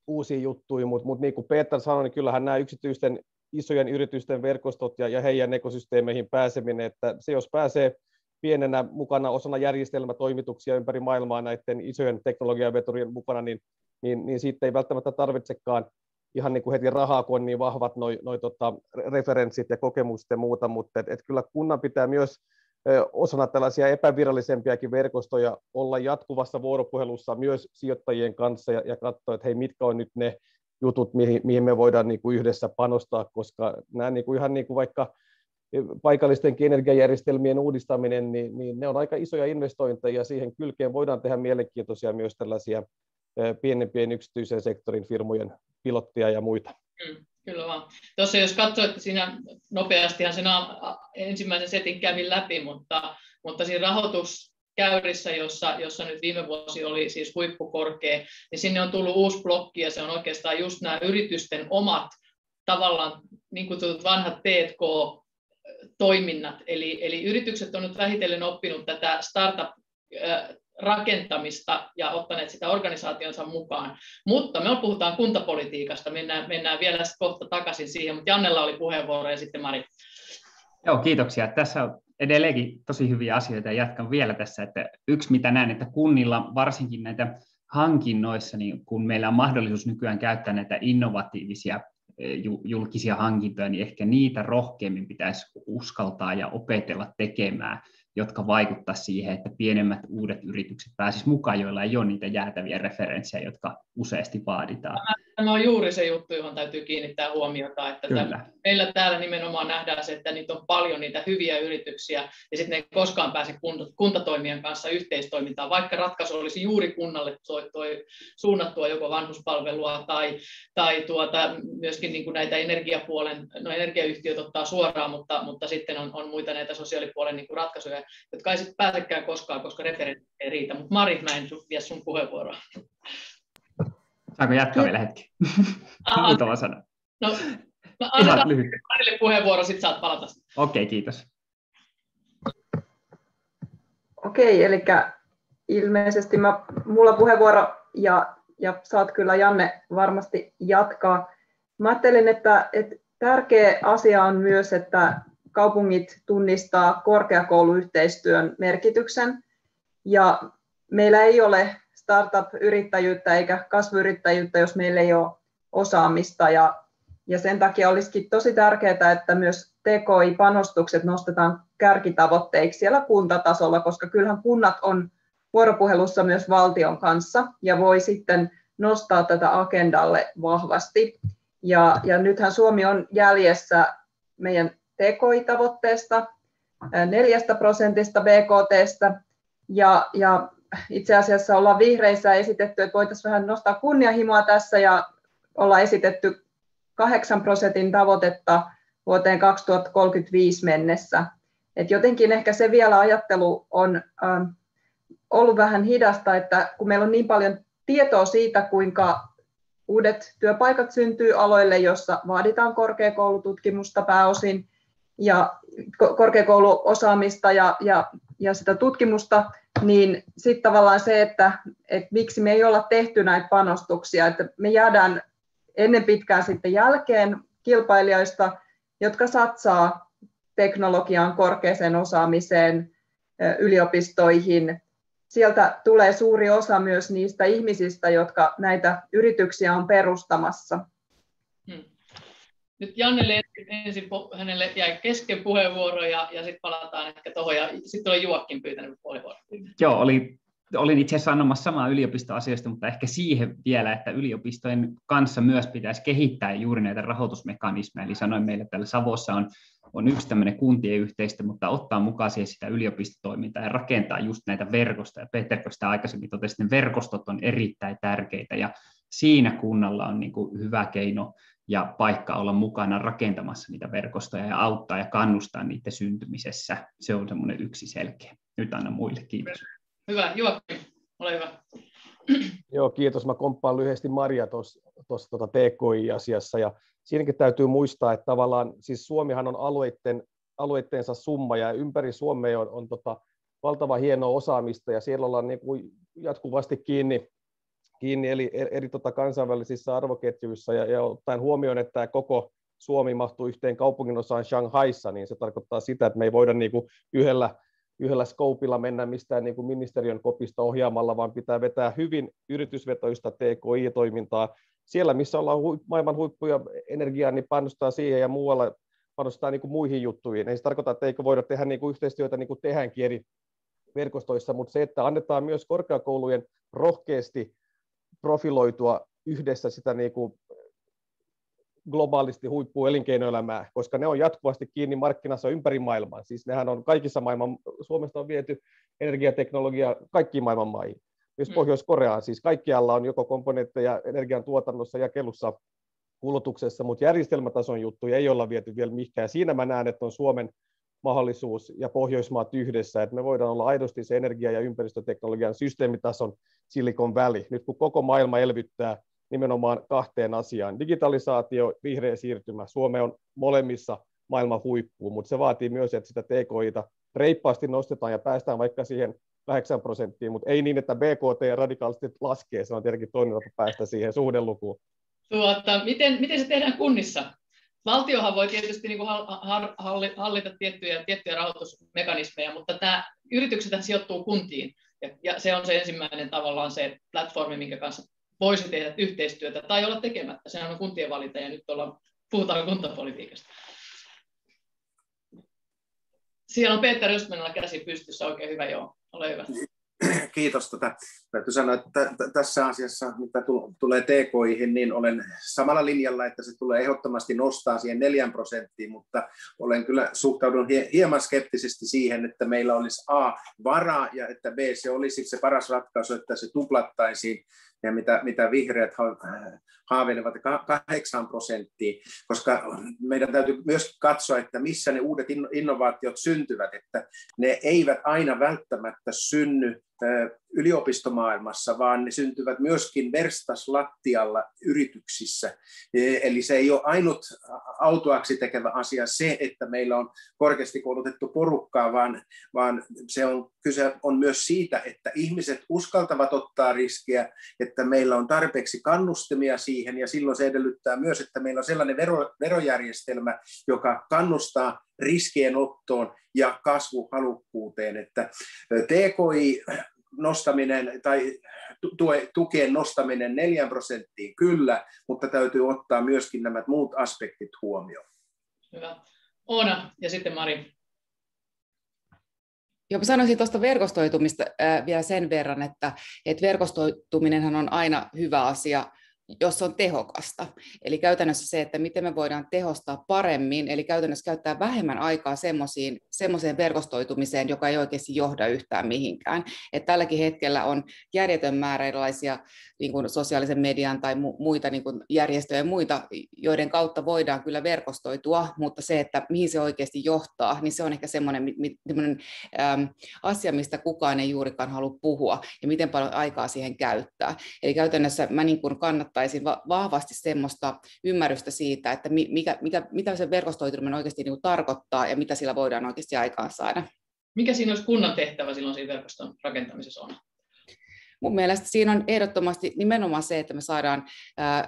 uusia juttuja, mutta niin kuin Peter sanoi, niin kyllähän nämä yksityisten isojen yritysten verkostot ja heidän ekosysteemeihin pääseminen, että se jos pääsee pienenä mukana osana järjestelmätoimituksia ympäri maailmaa näiden isojen teknologiaveturien mukana, niin siitä ei välttämättä tarvitsekaan ihan niin kuin heti rahaa, kun on niin vahvat noi referenssit ja kokemukset ja muuta, mutta et kyllä kunnan pitää myös osana tällaisia epävirallisempiakin verkostoja olla jatkuvassa vuoropuhelussa myös sijoittajien kanssa ja katsoa, että hei, mitkä on nyt ne jutut, mihin me voidaan niin kuin yhdessä panostaa, koska nämä niin kuin ihan niin kuin vaikka paikallistenkin energiajärjestelmien uudistaminen, niin ne on aika isoja investointeja, ja siihen kylkeen voidaan tehdä mielenkiintoisia myös tällaisia pienempien yksityisen sektorin firmojen pilottia ja muita. Kyllä vaan. Tuossa jos katsoitte siinä nopeastihan sen ensimmäisen setin kävin läpi, mutta siinä rahoituskäyrissä, jossa nyt viime vuosi oli siis huippukorkea, niin sinne on tullut uusi blokki, ja se on oikeastaan just nämä yritysten omat tavallaan niin kutsutut vanhat T&K-toiminnat. Eli yritykset on nyt vähitellen oppinut tätä startup-rakentamista ja ottaneet sitä organisaationsa mukaan. Mutta me puhutaan kuntapolitiikasta, mennään vielä kohta takaisin siihen, mutta Jannella oli puheenvuoro ja sitten Mari. Joo, kiitoksia. Tässä on edelleenkin tosi hyviä asioita ja jatkan vielä tässä, että yksi mitä näen, että kunnilla varsinkin näitä hankinnoissa, niin kun meillä on mahdollisuus nykyään käyttää näitä innovatiivisia julkisia hankintoja, niin ehkä niitä rohkeammin pitäisi uskaltaa ja opetella tekemään, jotka vaikuttaa siihen, että pienemmät uudet yritykset pääsisivät mukaan, joilla ei ole niitä jäätäviä referenssejä, jotka useasti vaaditaan. Tämä on juuri se juttu, johon täytyy kiinnittää huomiota, että meillä täällä nimenomaan nähdään se, että niitä on paljon niitä hyviä yrityksiä, ja sitten ne ei koskaan pääse kuntatoimijan kanssa yhteistoimintaan, vaikka ratkaisu olisi juuri kunnalle suunnattua joko vanhuspalvelua tai myöskin niin kuin näitä energiayhtiöt ottaa suoraan, mutta sitten on muita näitä sosiaalipuolen niin kuin ratkaisuja, jotka ei sitten pääsekään koskaan, koska referenssi ei riitä. Mutta Mari, mä en vie sun puheenvuoroa. Saanko jatkaa vielä hetki? Muutama sana. No, annetaan Marille puheenvuoro, sitten saat palata. Okei, kiitos. Okei, eli ilmeisesti mulla puheenvuoro ja saat kyllä, Janne, varmasti jatkaa. Mä ajattelin, että tärkeä asia on myös, että kaupungit tunnistaa korkeakouluyhteistyön merkityksen, ja meillä ei ole startup-yrittäjyyttä eikä kasvuyrittäjyyttä, jos meillä ei ole osaamista, ja sen takia olisikin tosi tärkeää, että myös TKI-panostukset nostetaan kärkitavoitteiksi siellä kuntatasolla, koska kyllähän kunnat on vuoropuhelussa myös valtion kanssa ja voi sitten nostaa tätä agendalle vahvasti. Ja nythän Suomi on jäljessä meidän TKI-tavoitteesta 4% BKT:stä, ja itse asiassa ollaan vihreissä esitetty, että voitaisiin vähän nostaa kunnianhimoa tässä, ja ollaan esitetty 8% tavoitetta vuoteen 2035 mennessä. Et jotenkin ehkä se vielä ajattelu on ollut vähän hidasta, että kun meillä on niin paljon tietoa siitä, kuinka uudet työpaikat syntyy aloille, jossa vaaditaan korkeakoulututkimusta pääosin, ja korkeakouluosaamista ja sitä tutkimusta, niin sitten tavallaan se, että miksi me ei olla tehty näitä panostuksia, että me jäädään ennen pitkään sitten jälkeen kilpailijoista, jotka satsaa teknologiaan, korkeaseen osaamiseen, yliopistoihin. Sieltä tulee suuri osa myös niistä ihmisistä, jotka näitä yrityksiä on perustamassa. Nyt Jannelle ensin, hänelle jäi kesken puheenvuoro ja sitten palataan ehkä tuohon, ja sitten oli Joakim pyytänyt puheenvuoron. Joo, olin itse asiassa sanomassa samaa yliopistoasioista, mutta ehkä siihen vielä, että yliopistojen kanssa myös pitäisi kehittää juuri näitä rahoitusmekanismeja. Eli sanoin meille täällä Savossa on yksi tämmöinen kuntien yhteistä, mutta ottaa mukaan siihen sitä yliopistotoimintaa ja rakentaa just näitä verkostoja. Peter, kun sitä aikaisemmin totesi, että verkostot on erittäin tärkeitä, ja siinä kunnalla on niin kuin hyvä keino ja paikka olla mukana rakentamassa niitä verkostoja ja auttaa ja kannustaa niiden syntymisessä. Se on semmoinen yksi selkeä. Nyt annan muille. Kiitos. Hyvä. Joakim, ole hyvä. Joo, kiitos. Mä komppaan lyhyesti Maria tuossa TKI-asiassa. Ja siinäkin täytyy muistaa, että tavallaan siis Suomihan on alueitteensa summa, ja ympäri Suomea on valtava hienoa osaamista, ja siellä ollaan niin kuin jatkuvasti kiinni eri kansainvälisissä arvoketjuissa ja ottaen huomioon, että koko Suomi mahtuu yhteen kaupunginosaan Shanghaissa, niin se tarkoittaa sitä, että me ei voida niin kuin yhdellä scopeilla mennä mistään niin kuin ministeriön kopista ohjaamalla, vaan pitää vetää hyvin yritysvetoista TKI-toimintaa. Siellä, missä ollaan maailman huippuja energiaa, niin panostaa siihen ja muualla panostaa niin kuin muihin juttuihin. Ei se tarkoita, että eikö voida tehdä niin kuin yhteistyötä niin kuin tehdäänkin eri verkostoissa, mutta se, että annetaan myös korkeakoulujen rohkeasti profiloitua yhdessä sitä niin kuin globaalisti huippuelinkeinoelämää, koska ne on jatkuvasti kiinni markkinassa ympäri maailmaa. Siis nehän on kaikissa maailman, Suomesta on viety energiateknologiaa kaikkiin maailman maihin. Myös Pohjois-Koreaan, siis kaikkialla on joko komponentteja energian tuotannossa, jakelussa, kulutuksessa, mutta järjestelmätason juttuja ei olla viety vielä mihinkään. Siinä mä näen, että on Suomen mahdollisuus ja Pohjoismaat yhdessä, että me voidaan olla aidosti se energia- ja ympäristöteknologian systeemitason Silicon Valley. Nyt kun koko maailma elvyttää nimenomaan kahteen asiaan, digitalisaatio, vihreä siirtymä. Suomi on molemmissa maailman huippuun, mutta se vaatii myös, että sitä TKI:ta reippaasti nostetaan ja päästään vaikka siihen 8%, mutta ei niin, että BKT radikaalisti laskee, se on tietenkin toinen tapa päästä siihen suhdelukuun. Miten se tehdään kunnissa? Valtiohan voi tietysti niin kuin hallita tiettyjä rahoitusmekanismeja, mutta nämä yritykset sijoittuu kuntiin, ja se on se ensimmäinen tavallaan se platformi, minkä kanssa voisi tehdä yhteistyötä tai olla tekemättä. Sehän on kuntien valinta, ja nyt puhutaan kuntapolitiikasta. Siellä on Peter Östmanilla käsi pystyssä, oikein hyvä, joo, ole hyvä. Kiitos. Täytyy sanoa, että tässä asiassa, mitä tulee TKI:hin, niin olen samalla linjalla, että se tulee ehdottomasti nostaa siihen 4%, mutta suhtaudun hieman skeptisesti siihen, että meillä olisi A, varaa, ja että B, se olisi se paras ratkaisu, että se tuplattaisiin, ja mitä vihreät haaveilevat 8%, koska meidän täytyy myös katsoa, että missä ne uudet innovaatiot syntyvät, että ne eivät aina välttämättä synny yliopistomaailmassa, vaan ne syntyvät myöskin verstaslattialla yrityksissä. Eli se ei ole ainut autuaaksi tekevä asia se, että meillä on korkeasti koulutettu porukkaa, vaan kyse on myös siitä, että ihmiset uskaltavat ottaa riskiä, että meillä on tarpeeksi kannustimia siihen, ja silloin se edellyttää myös, että meillä on sellainen verojärjestelmä, joka kannustaa riskien ottoon ja kasvuhalukkuuteen, että TKI nostaminen tai tukien nostaminen 4% kyllä, mutta täytyy ottaa myöskin nämä muut aspektit huomioon. Hyvä. Oona ja sitten Mari. Joo, mä sanoisin tuosta verkostoitumista vielä sen verran, että verkostoituminenhan on aina hyvä asia, jos on tehokasta. Eli käytännössä se, että miten me voidaan tehostaa paremmin, eli käytännössä käyttää vähemmän aikaa semmoiseen verkostoitumiseen, joka ei oikeasti johda yhtään mihinkään. Et tälläkin hetkellä on järjetön määrä erilaisia niin kuin sosiaalisen median tai muita niin kuin järjestöjä ja muita, joiden kautta voidaan kyllä verkostoitua, mutta se, että mihin se oikeasti johtaa, niin se on ehkä semmoinen asia, mistä kukaan ei juurikaan halua puhua, ja miten paljon aikaa siihen käyttää. Eli käytännössä mä niin kuin kannattaisin vahvasti semmoista ymmärrystä siitä, että mitä se verkostoituminen oikeasti niin kuin tarkoittaa ja mitä sillä voidaan oikeasti aikaan saada. Mikä siinä olisi kunnan tehtävä silloin siinä verkoston rakentamisessa on? Mun mielestä siinä on ehdottomasti nimenomaan se, että me saadaan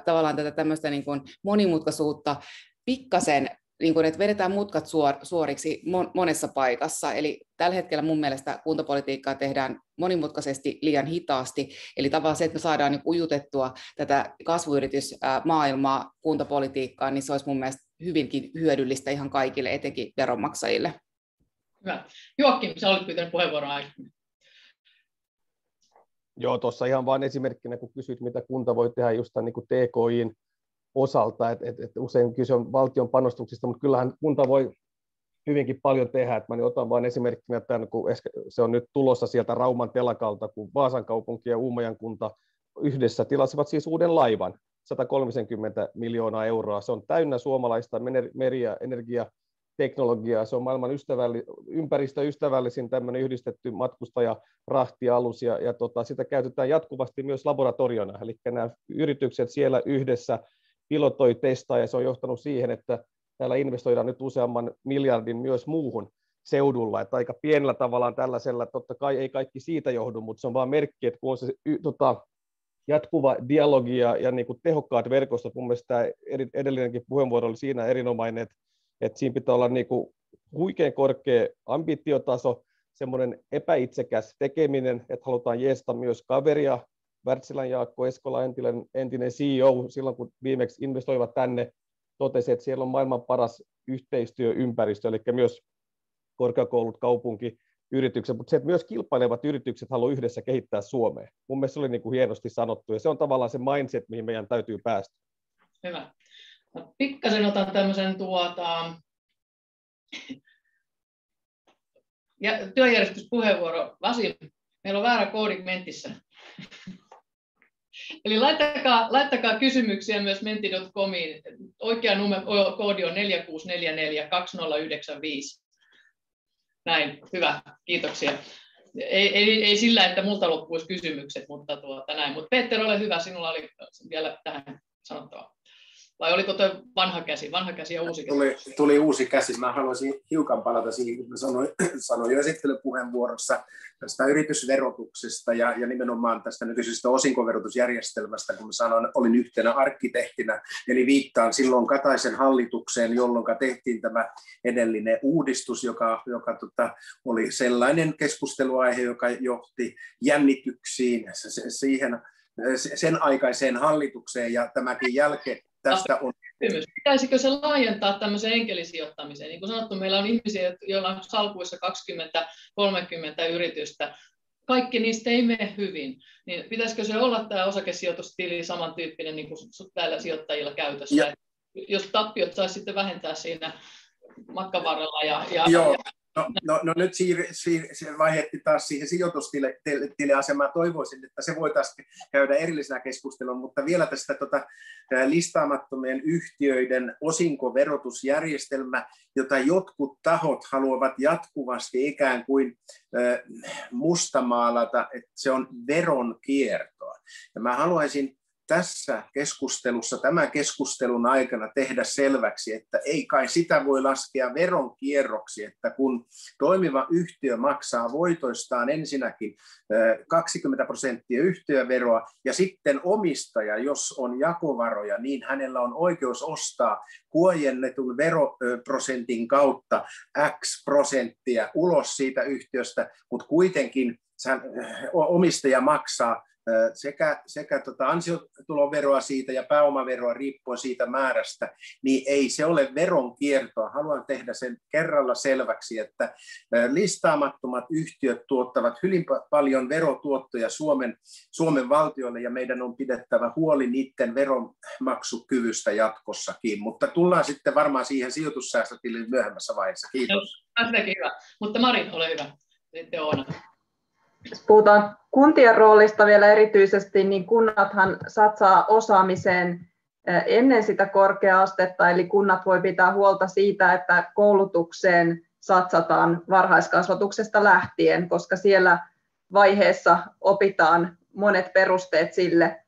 tavallaan tätä tämmöistä niin kuin monimutkaisuutta pikkasen, niin kuin, että vedetään mutkat suoriksi monessa paikassa. Eli tällä hetkellä mun mielestä kuntapolitiikkaa tehdään monimutkaisesti liian hitaasti. Eli tavallaan se, että me saadaan niin ujutettua tätä kasvuyritysmaailmaa kuntapolitiikkaan, niin se olisi mun mielestä hyvinkin hyödyllistä ihan kaikille, etenkin veronmaksajille. Hyvä. Joakim, sä olet pyytänyt puheenvuoroa aikaisemmin. Joo, tuossa ihan vain esimerkkinä, kun kysyit, mitä kunta voi tehdä just niin kuin TKI:n osalta, että usein kyse on valtion panostuksista, mutta kyllähän kunta voi hyvinkin paljon tehdä. Että mä otan vain esimerkkinä tämän, kun se on nyt tulossa sieltä Rauman telakalta, kun Vaasan kaupunki ja Uumajan kunta yhdessä tilasivat siis uuden laivan, 130 miljoonaa euroa. Se on täynnä suomalaista meri- ja energiateknologiaa. Se on maailman ympäristöystävällisin tämmöinen yhdistetty matkustajarahtialus, ja sitä käytetään jatkuvasti myös laboratoriona. Eli nämä yritykset siellä yhdessä pilotoi, testaa, ja se on johtanut siihen, että täällä investoidaan nyt useamman miljardin myös muuhun seudulla, että aika pienellä tavallaan tällaisella, totta kai ei kaikki siitä johdu, mutta se on vaan merkki, että kun on se jatkuva dialogi ja niin kuin tehokkaat verkostot. Mun mielestä tämä edellinenkin puheenvuoro oli siinä erinomainen, että siinä pitää olla niin kuin huikean korkea ambitiotaso, semmoinen epäitsekäs tekeminen, että halutaan jeesta myös kaveria. Wärtsilän Jaakko Eskola, entinen CEO, silloin kun viimeksi investoivat tänne, totesi, että siellä on maailman paras yhteistyöympäristö, eli myös korkeakoulut, kaupunki, yritykset, mutta se, että myös kilpailevat yritykset haluaa yhdessä kehittää Suomea. Mun mielestä se oli niin kuin hienosti sanottu, ja se on tavallaan se mindset, mihin meidän täytyy päästä. Hyvä. Pikkasen otan tämmöisen työjärjestyspuheenvuoro. Vasim, meillä on väärä koodi Mentissä. Eli laittakaa kysymyksiä myös menti.comiin. Oikea koodi on 46442095. Näin, hyvä, kiitoksia. Ei sillä, että multa loppuisi kysymykset, mutta näin. Mutta Peter, ole hyvä, sinulla oli vielä tähän sanottavaa. Vai oliko tuo vanha käsi ja uusi käsi? Tuli uusi käsi. Mä haluaisin hiukan palata siihen, kun mä sanoin jo esittelypuheenvuorossa tästä yritysverotuksesta ja nimenomaan tästä nykyisestä osinkoverotusjärjestelmästä, kun mä sanoin, olin yhtenä arkkitehtinä, eli viittaan silloin Kataisen hallitukseen, jolloin tehtiin tämä edellinen uudistus, joka oli sellainen keskusteluaihe, joka johti jännityksiin siihen sen aikaiseen hallitukseen, ja tämäkin jälkeen tästä on. Pitäisikö se laajentaa tämmöiseen enkelisijoittamiseen? Niin kuin sanottu, meillä on ihmisiä, joilla on salkuissa 20-30 yritystä. Kaikki niistä ei mene hyvin. Niin pitäisikö se olla tämä osakesijoitustili samantyyppinen niin kuin täällä sijoittajilla käytössä? Jos tappiot saisi sitten vähentää siinä matkan varrella. No nyt vaihdettiin taas siihen sijoitustiliasemaan. Toivoisin, että se voitaisiin käydä erillisenä keskustelua, mutta vielä tästä listaamattomien yhtiöiden osinkoverotusjärjestelmä, jota jotkut tahot haluavat jatkuvasti ikään kuin mustamaalata, että se on veronkiertoa. Ja mä haluaisin tässä keskustelussa, tämän keskustelun aikana tehdä selväksi, että ei kai sitä voi laskea veronkierroksi, että kun toimiva yhtiö maksaa voitoistaan ensinnäkin 20% yhtiöveroa ja sitten omistaja, jos on jakovaroja, niin hänellä on oikeus ostaa huojennetun veroprosentin kautta X prosenttia ulos siitä yhtiöstä, mutta kuitenkin omistaja maksaa sekä ansiotuloveroa siitä ja pääomaveroa riippuen siitä määrästä, niin ei se ole veronkiertoa. Haluan tehdä sen kerralla selväksi, että listaamattomat yhtiöt tuottavat hyvin paljon verotuottoja Suomen valtiolle, ja meidän on pidettävä huoli niiden veronmaksukyvystä jatkossakin. Mutta tullaan sitten varmaan siihen sijoitussäästötiliin myöhemmässä vaiheessa. Kiitos. Hyvä. Mutta Mari, ole hyvä. Sitten Oona. Jos puhutaan kuntien roolista vielä erityisesti, niin kunnathan satsaa osaamiseen ennen sitä korkea-astetta, eli kunnat voi pitää huolta siitä, että koulutukseen satsataan varhaiskasvatuksesta lähtien, koska siellä vaiheessa opitaan monet perusteet sille,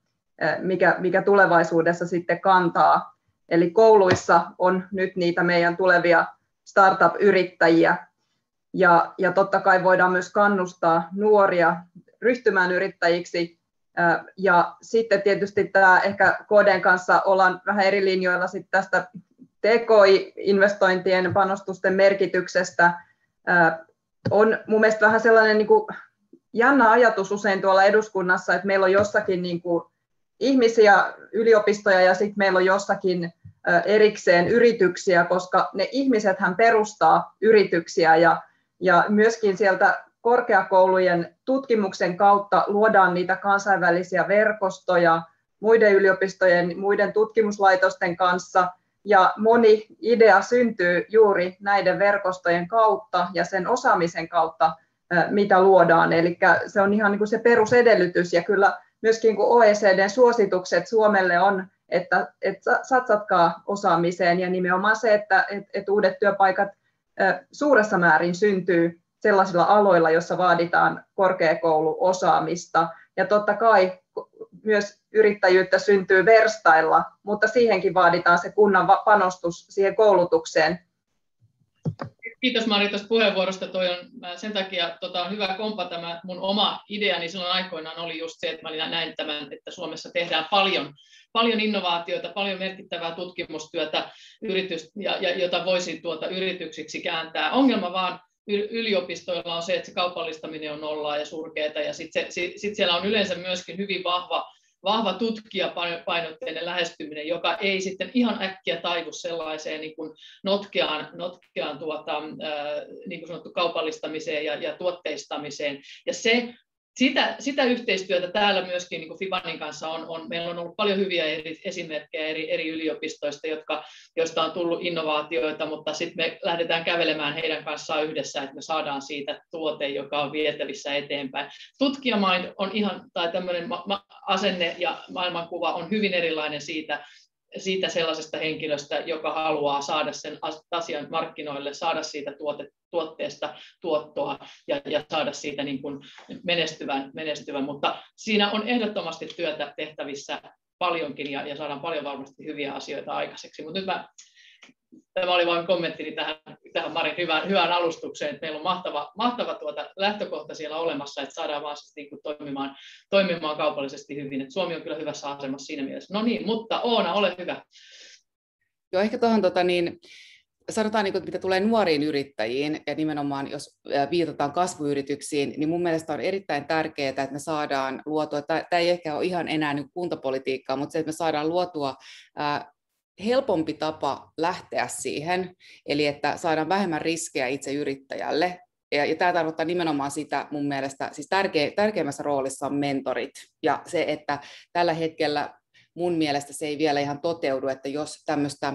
mikä tulevaisuudessa sitten kantaa. Eli kouluissa on nyt niitä meidän tulevia startup-yrittäjiä, ja totta kai voidaan myös kannustaa nuoria ryhtymään yrittäjiksi. Ja sitten tietysti tämä ehkä KD:n kanssa ollaan vähän eri linjoilla sitten tästä TKI-investointien panostusten merkityksestä. On mun mielestä vähän sellainen niin kuin jännä ajatus usein tuolla eduskunnassa, että meillä on jossakin niin kuin ihmisiä, yliopistoja, ja sitten meillä on jossakin erikseen yrityksiä, koska ne ihmisethän perustaa yrityksiä, ja myöskin sieltä korkeakoulujen tutkimuksen kautta luodaan niitä kansainvälisiä verkostoja muiden yliopistojen, muiden tutkimuslaitosten kanssa, ja moni idea syntyy juuri näiden verkostojen kautta ja sen osaamisen kautta, mitä luodaan. Eli se on ihan niin kuin se perusedellytys, ja kyllä myöskin kun OECD:n suositukset Suomelle on, että satsatkaa osaamiseen, ja nimenomaan se, että uudet työpaikat suuressa määrin syntyy sellaisilla aloilla, joissa vaaditaan korkeakouluosaamista. Ja totta kai myös yrittäjyyttä syntyy verstailla, mutta siihenkin vaaditaan se kunnan panostus siihen koulutukseen. Kiitos Mari tuosta puheenvuorosta. Sen takia on hyvä kompa tämä mun oma ideani silloin aikoinaan oli just se, että mä näin tämän, että Suomessa tehdään paljon innovaatioita, paljon merkittävää tutkimustyötä, jota voisi yrityksiksi kääntää. Ongelma vaan yliopistoilla on se, että se kaupallistaminen on nollaa ja surkeata, ja sitten siellä on yleensä myöskin hyvin vahva tutkijapainotteinen lähestyminen, joka ei sitten ihan äkkiä taivu sellaiseen niin kuin notkeaan niin kuin sanottu kaupallistamiseen ja tuotteistamiseen. Ja sitä yhteistyötä täällä myöskin niin kuin Fibanin kanssa meillä on ollut paljon hyviä esimerkkejä eri yliopistoista, joista on tullut innovaatioita, mutta sitten me lähdetään kävelemään heidän kanssaan yhdessä, että me saadaan siitä tuote, joka on vietävissä eteenpäin. Tutkijamind on tai tämmöinen asenne ja maailmankuva on hyvin erilainen siitä sellaisesta henkilöstä, joka haluaa saada sen asian markkinoille, saada siitä tuotteesta tuottoa ja saada siitä niin kuin menestyvän, mutta siinä on ehdottomasti työtä tehtävissä paljonkin ja saadaan paljon varmasti hyviä asioita aikaiseksi. Mutta nyt tämä oli vain kommenttini tähän Marin hyvään alustukseen, että meillä on mahtava lähtökohta siellä olemassa, että saadaan vaan niin kuin toimimaan kaupallisesti hyvin. Et Suomi on kyllä hyvässä asemassa siinä mielessä. No niin, mutta Oona, ole hyvä. Joo, ehkä tuohon sanotaan, että mitä tulee nuoriin yrittäjiin, ja nimenomaan jos viitataan kasvuyrityksiin, niin mun mielestä on erittäin tärkeää, että me saadaan luotua, tämä ei ehkä ole ihan enää nyt kuntapolitiikkaa, mutta se, että me saadaan luotua helpompi tapa lähteä siihen, eli että saadaan vähemmän riskejä itse yrittäjälle. Ja tämä tarkoittaa nimenomaan sitä mun mielestä, siis tärkeimmässä roolissa on mentorit, ja se, että tällä hetkellä mun mielestä se ei vielä ihan toteudu, että jos tämmöistä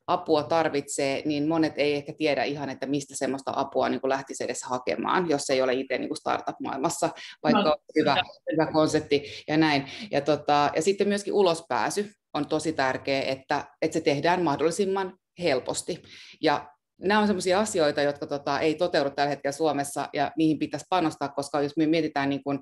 apua tarvitsee, niin monet ei ehkä tiedä ihan, että mistä semmoista apua niin kuin lähtisi edes hakemaan, jos ei ole itse niin kuin startup-maailmassa, vaikka on hyvä konsepti ja näin. Ja sitten myöskin ulospääsy on tosi tärkeä, että se tehdään mahdollisimman helposti. Ja nämä on sellaisia asioita, jotka ei toteudu tällä hetkellä Suomessa, ja niihin pitäisi panostaa, koska jos me mietitään niin kuin,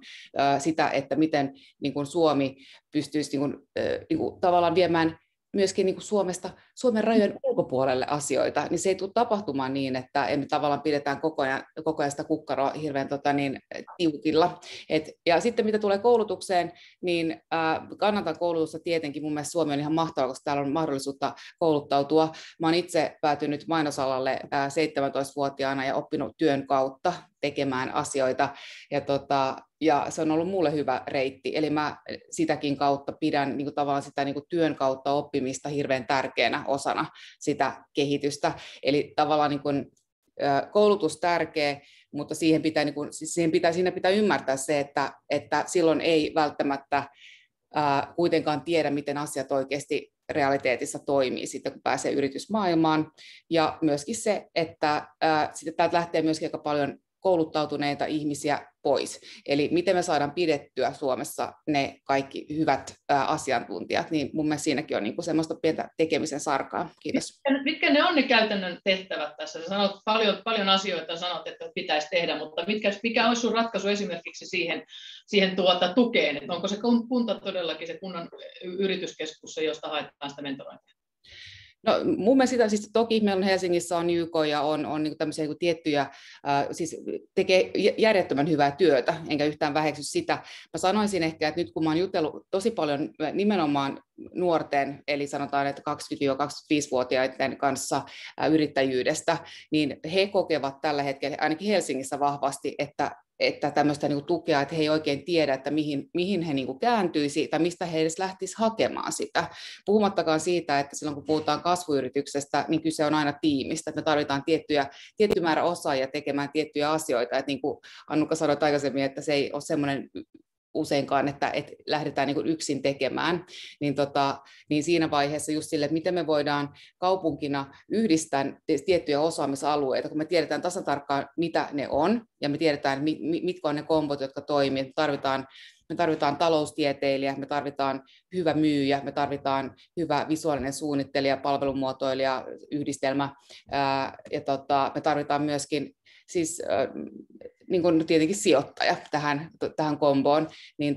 sitä, että miten niin kuin Suomi pystyisi niin kuin, tavallaan viemään myöskin niin kuin Suomen rajojen ulkopuolelle asioita, niin se ei tule tapahtumaan niin, että emme tavallaan pidetään koko ajan sitä kukkaroa hirveän tiukilla. Ja sitten mitä tulee koulutukseen, niin kannatan koulutusta tietenkin. Mun mielestä Suomi on ihan mahtava, koska täällä on mahdollisuutta kouluttautua. Mä olen itse päätynyt mainosalalle 17-vuotiaana ja oppinut työn kautta tekemään asioita, ja se on ollut mulle hyvä reitti, eli mä sitäkin kautta pidän niin kuin tavallaan sitä niin kuin työn kautta oppimista hirveän tärkeänä osana sitä kehitystä, eli tavallaan niin kuin, koulutus tärkeä, mutta siinä pitää ymmärtää se, että silloin ei välttämättä kuitenkaan tiedä, miten asiat oikeasti realiteetissa toimii sitten, kun pääsee yritysmaailmaan, ja myöskin se, että sitten täältä lähtee myöskin aika paljon kouluttautuneita ihmisiä pois. Eli miten me saadaan pidettyä Suomessa ne kaikki hyvät asiantuntijat, niin mun mielestä siinäkin on niinku semmoista pientä tekemisen sarkaa. Kiitos. Mitkä ne on ne käytännön tehtävät tässä? Sä sanot paljon asioita, sanot, että pitäisi tehdä, mutta mikä olisi sun ratkaisu esimerkiksi siihen tukeen? Että onko se kunta todellakin se kunnan yrityskeskus, josta haetaan sitä mentorointia? No, mun mielestä siis toki meillä on Helsingissä on YK ja on niin tämmöisiä niin tiettyjä, siis tekee järjettömän hyvää työtä, enkä yhtään väheksy sitä. Mä sanoisin ehkä, että nyt kun mä oon jutellut tosi paljon nimenomaan nuorten, eli sanotaan, että 20-25-vuotiaiden kanssa yrittäjyydestä, niin he kokevat tällä hetkellä, ainakin Helsingissä vahvasti, että tämmöistä niin kuin tukea, että he ei oikein tiedä, että mihin he niin kuin kääntyisi tai mistä he edes lähtisi hakemaan sitä. Puhumattakaan siitä, että silloin kun puhutaan kasvuyrityksestä, niin kyse on aina tiimistä, että me tarvitaan tietty määrä osaajia tekemään tiettyjä asioita. Että niin kuin Annukka sanoi aikaisemmin, että se ei ole semmoinen useinkaan, että lähdetään niin kuin yksin tekemään, niin siinä vaiheessa just sille, että miten me voidaan kaupunkina yhdistää tiettyjä osaamisalueita, kun me tiedetään tasan tarkkaan, mitä ne on, ja me tiedetään, mitkä on ne kombot, jotka toimii. Me tarvitaan taloustieteilijä, me tarvitaan hyvä myyjä, me tarvitaan hyvä visuaalinen suunnittelija, palvelumuotoilija, yhdistelmä, ja me tarvitaan myöskin siis niin kuin tietenkin sijoittaja tähän komboon, niin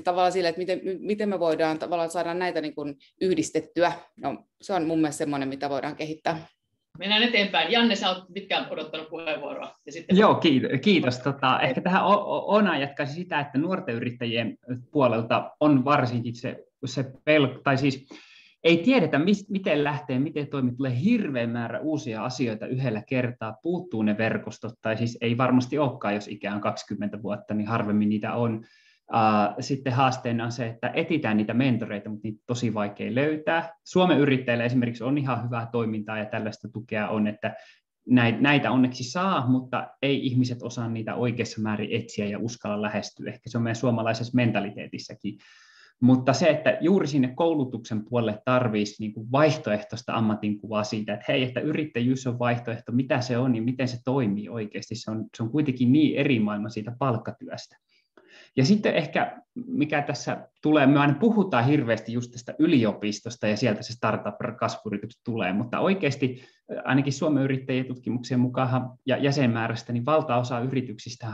tavallaan sille, että miten me voidaan tavallaan saada näitä niin kuin yhdistettyä, no, se on mun mielestä semmoinen, mitä voidaan kehittää. Mennään eteenpäin. Janne, sä olet pitkään odottanut puheenvuoroa. Ja sitten... Joo, kiitos. Ehkä tähän Ona jatkaisi sitä, että nuorten yrittäjien puolelta on varsinkin se pelko, tai siis ei tiedetä, miten lähtee, miten toimii, tulee hirveän määrä uusia asioita yhdellä kertaa, puuttuu ne verkostot, tai siis ei varmasti olekaan, jos ikään on 20 vuotta, niin harvemmin niitä on. Sitten haasteena on se, että etsitään niitä mentoreita, mutta niitä on tosi vaikea löytää. Suomen yrittäjillä esimerkiksi on ihan hyvää toimintaa ja tällaista tukea on, että näitä onneksi saa, mutta ei ihmiset osaa niitä oikeassa määrin etsiä ja uskalla lähestyä. Ehkä se on meidän suomalaisessa mentaliteetissäkin. Mutta se, että juuri sinne koulutuksen puolelle tarvitsisi niin kuin vaihtoehtoista ammatinkuvaa siitä, että hei, että yrittäjyys on vaihtoehto, mitä se on ja miten se toimii oikeasti. Se on kuitenkin niin eri maailma siitä palkkatyöstä. Ja sitten ehkä, mikä tässä tulee, me aina puhutaan hirveästi just tästä yliopistosta ja sieltä se startup-kasvuyritykset tulee, mutta oikeasti ainakin Suomen yrittäjien tutkimuksen mukaan ja jäsenmäärästä, niin valtaosa yrityksistä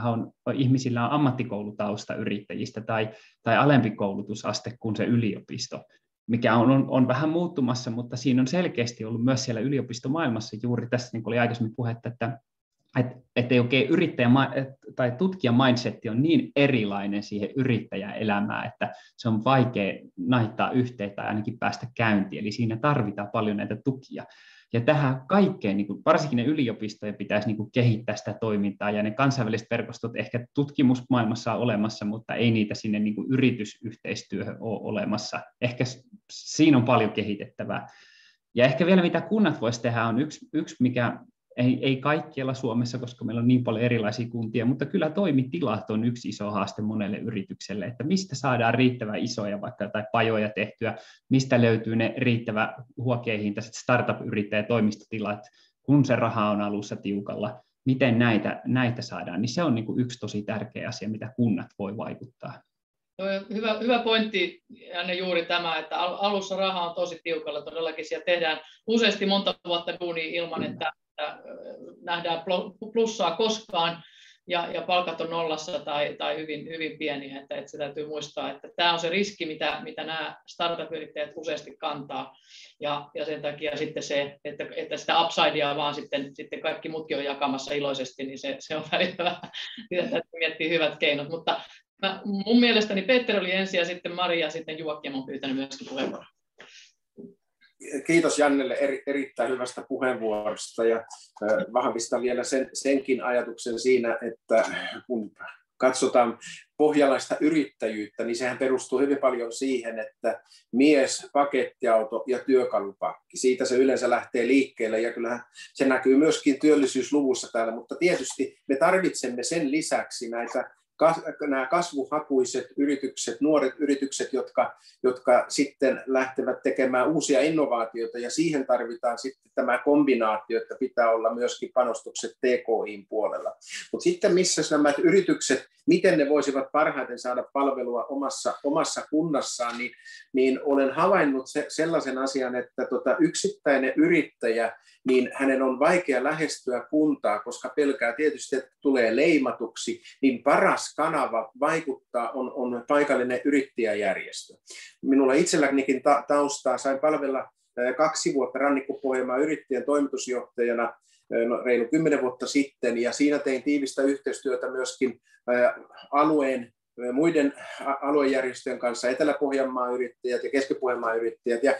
ihmisillä on ammattikoulutausta yrittäjistä tai alempi koulutusaste kuin se yliopisto, mikä on vähän muuttumassa, mutta siinä on selkeästi ollut myös siellä yliopistomaailmassa juuri tässä, niin kuin oli aikaisemmin puhetta, että ei oikein tai tutkijan mindsetti on niin erilainen siihen yrittäjän elämään, että se on vaikea naittaa yhteen tai ainakin päästä käyntiin. Eli siinä tarvitaan paljon näitä tukia. Ja tähän kaikkeen, niin kuin varsinkin ne yliopistojen pitäisi niin kuin kehittää sitä toimintaa, ja ne kansainväliset verkostot ehkä tutkimusmaailmassa on olemassa, mutta ei niitä sinne niin kuin yritysyhteistyöhön ole olemassa. Ehkä siinä on paljon kehitettävää. Ja ehkä vielä mitä kunnat voisivat tehdä on yksi mikä ei kaikkialla Suomessa, koska meillä on niin paljon erilaisia kuntia, mutta kyllä toimitilat on yksi iso haaste monelle yritykselle, että mistä saadaan riittävän isoja vaikka jotain pajoja tehtyä, mistä löytyy ne riittävän huokeahintaiset startup-yrittäjätoimistotilat, kun se raha on alussa tiukalla, miten näitä saadaan, niin se on niin kuin yksi tosi tärkeä asia, mitä kunnat voi vaikuttaa. Hyvä pointti, Janne, juuri tämä, että alussa raha on tosi tiukalla, todellakin siellä tehdään useasti monta vuotta duunia ilman, että nähdään plussaa koskaan ja palkat on nollassa tai hyvin, hyvin pieniä, että se täytyy muistaa, että tämä on se riski, mitä nämä startup-yrittäjät useasti kantaa ja sen takia sitten se, että sitä upsidea vaan sitten kaikki muutkin on jakamassa iloisesti, niin se on välillä, sitä täytyy miettiä hyvät keinot, mutta mun mielestäni Peter oli ensin ja sitten Maria ja sitten Joakim on pyytänyt myöskin puheenvuoroa. Kiitos Jannelle erittäin hyvästä puheenvuorosta ja vahvistan vielä senkin ajatuksen siinä, että kun katsotaan pohjalaista yrittäjyyttä, niin sehän perustuu hyvin paljon siihen, että mies, pakettiauto ja työkalupakki. Siitä se yleensä lähtee liikkeelle ja kyllähän se näkyy myöskin työllisyysluvussa täällä, mutta tietysti me tarvitsemme sen lisäksi nämä kasvuhakuiset yritykset, nuoret yritykset, jotka sitten lähtevät tekemään uusia innovaatioita ja siihen tarvitaan sitten tämä kombinaatio, että pitää olla myöskin panostukset TKI:n puolella. Mutta sitten missä nämä yritykset, miten ne voisivat parhaiten saada palvelua omassa kunnassaan, niin olen havainnut sellaisen asian, että yksittäinen yrittäjä, niin hänen on vaikea lähestyä kuntaa, koska pelkää tietysti, että tulee leimatuksi, niin paras kanava vaikuttaa on paikallinen yrittäjäjärjestö. Minulla itsellänikin taustaa, sain palvella 2 vuotta Rannikko-Pohjanmaan yrittäjän toimitusjohtajana reilu 10 vuotta sitten, ja siinä tein tiivistä yhteistyötä myöskin alueen muiden aluejärjestöjen kanssa, Etelä-Pohjanmaan yrittäjät ja Keski-Pohjanmaan yrittäjät. Ja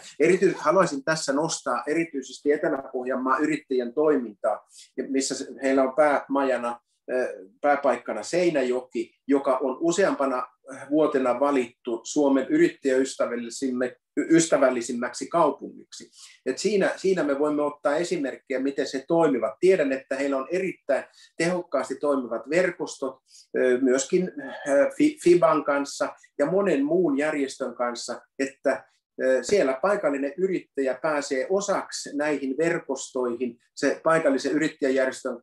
haluaisin tässä nostaa erityisesti Etelä-Pohjanmaan yrittäjien toimintaa, missä heillä on pääpaikkana Seinäjoki, joka on useampana vuotena valittu Suomen yrittäjäystävällisimmäksi kaupungiksi. Et siinä me voimme ottaa esimerkkejä, miten se toimivat. Tiedän, että heillä on erittäin tehokkaasti toimivat verkostot, myöskin FIBAn kanssa ja monen muun järjestön kanssa, että siellä paikallinen yrittäjä pääsee osaksi näihin verkostoihin se paikallisen yrittäjäjärjestön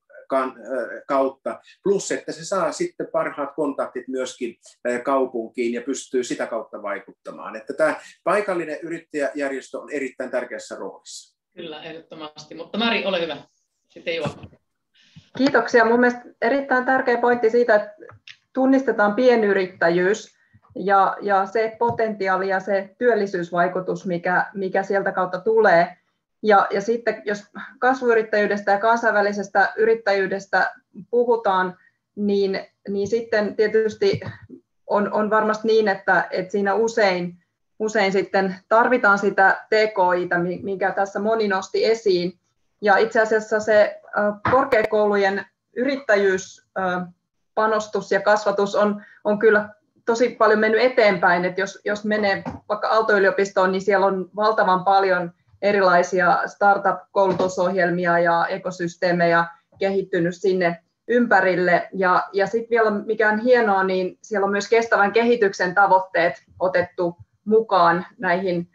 kautta, plus että se saa sitten parhaat kontaktit myöskin kaupunkiin ja pystyy sitä kautta vaikuttamaan. Että tämä paikallinen yrittäjäjärjestö on erittäin tärkeässä roolissa. Kyllä, ehdottomasti. Mutta Mari, ole hyvä. Sitten Joakim. Kiitoksia. Mun mielestä erittäin tärkeä pointti siitä, että tunnistetaan pienyrittäjyys ja se potentiaali ja se työllisyysvaikutus, mikä sieltä kautta tulee. Ja sitten jos kasvuyrittäjyydestä ja kansainvälisestä yrittäjyydestä puhutaan, niin sitten tietysti on varmasti niin, että siinä usein sitten tarvitaan sitä TKI:tä, minkä tässä moni nosti esiin. Ja itse asiassa se korkeakoulujen yrittäjyyspanostus ja kasvatus on kyllä tosi paljon mennyt eteenpäin. Että jos menee vaikka Aalto-yliopistoon, niin siellä on valtavan paljon erilaisia startup-koulutusohjelmia ja ekosysteemejä kehittynyt sinne ympärille. Ja sitten vielä mikä on hienoa, niin siellä on myös kestävän kehityksen tavoitteet otettu mukaan näihin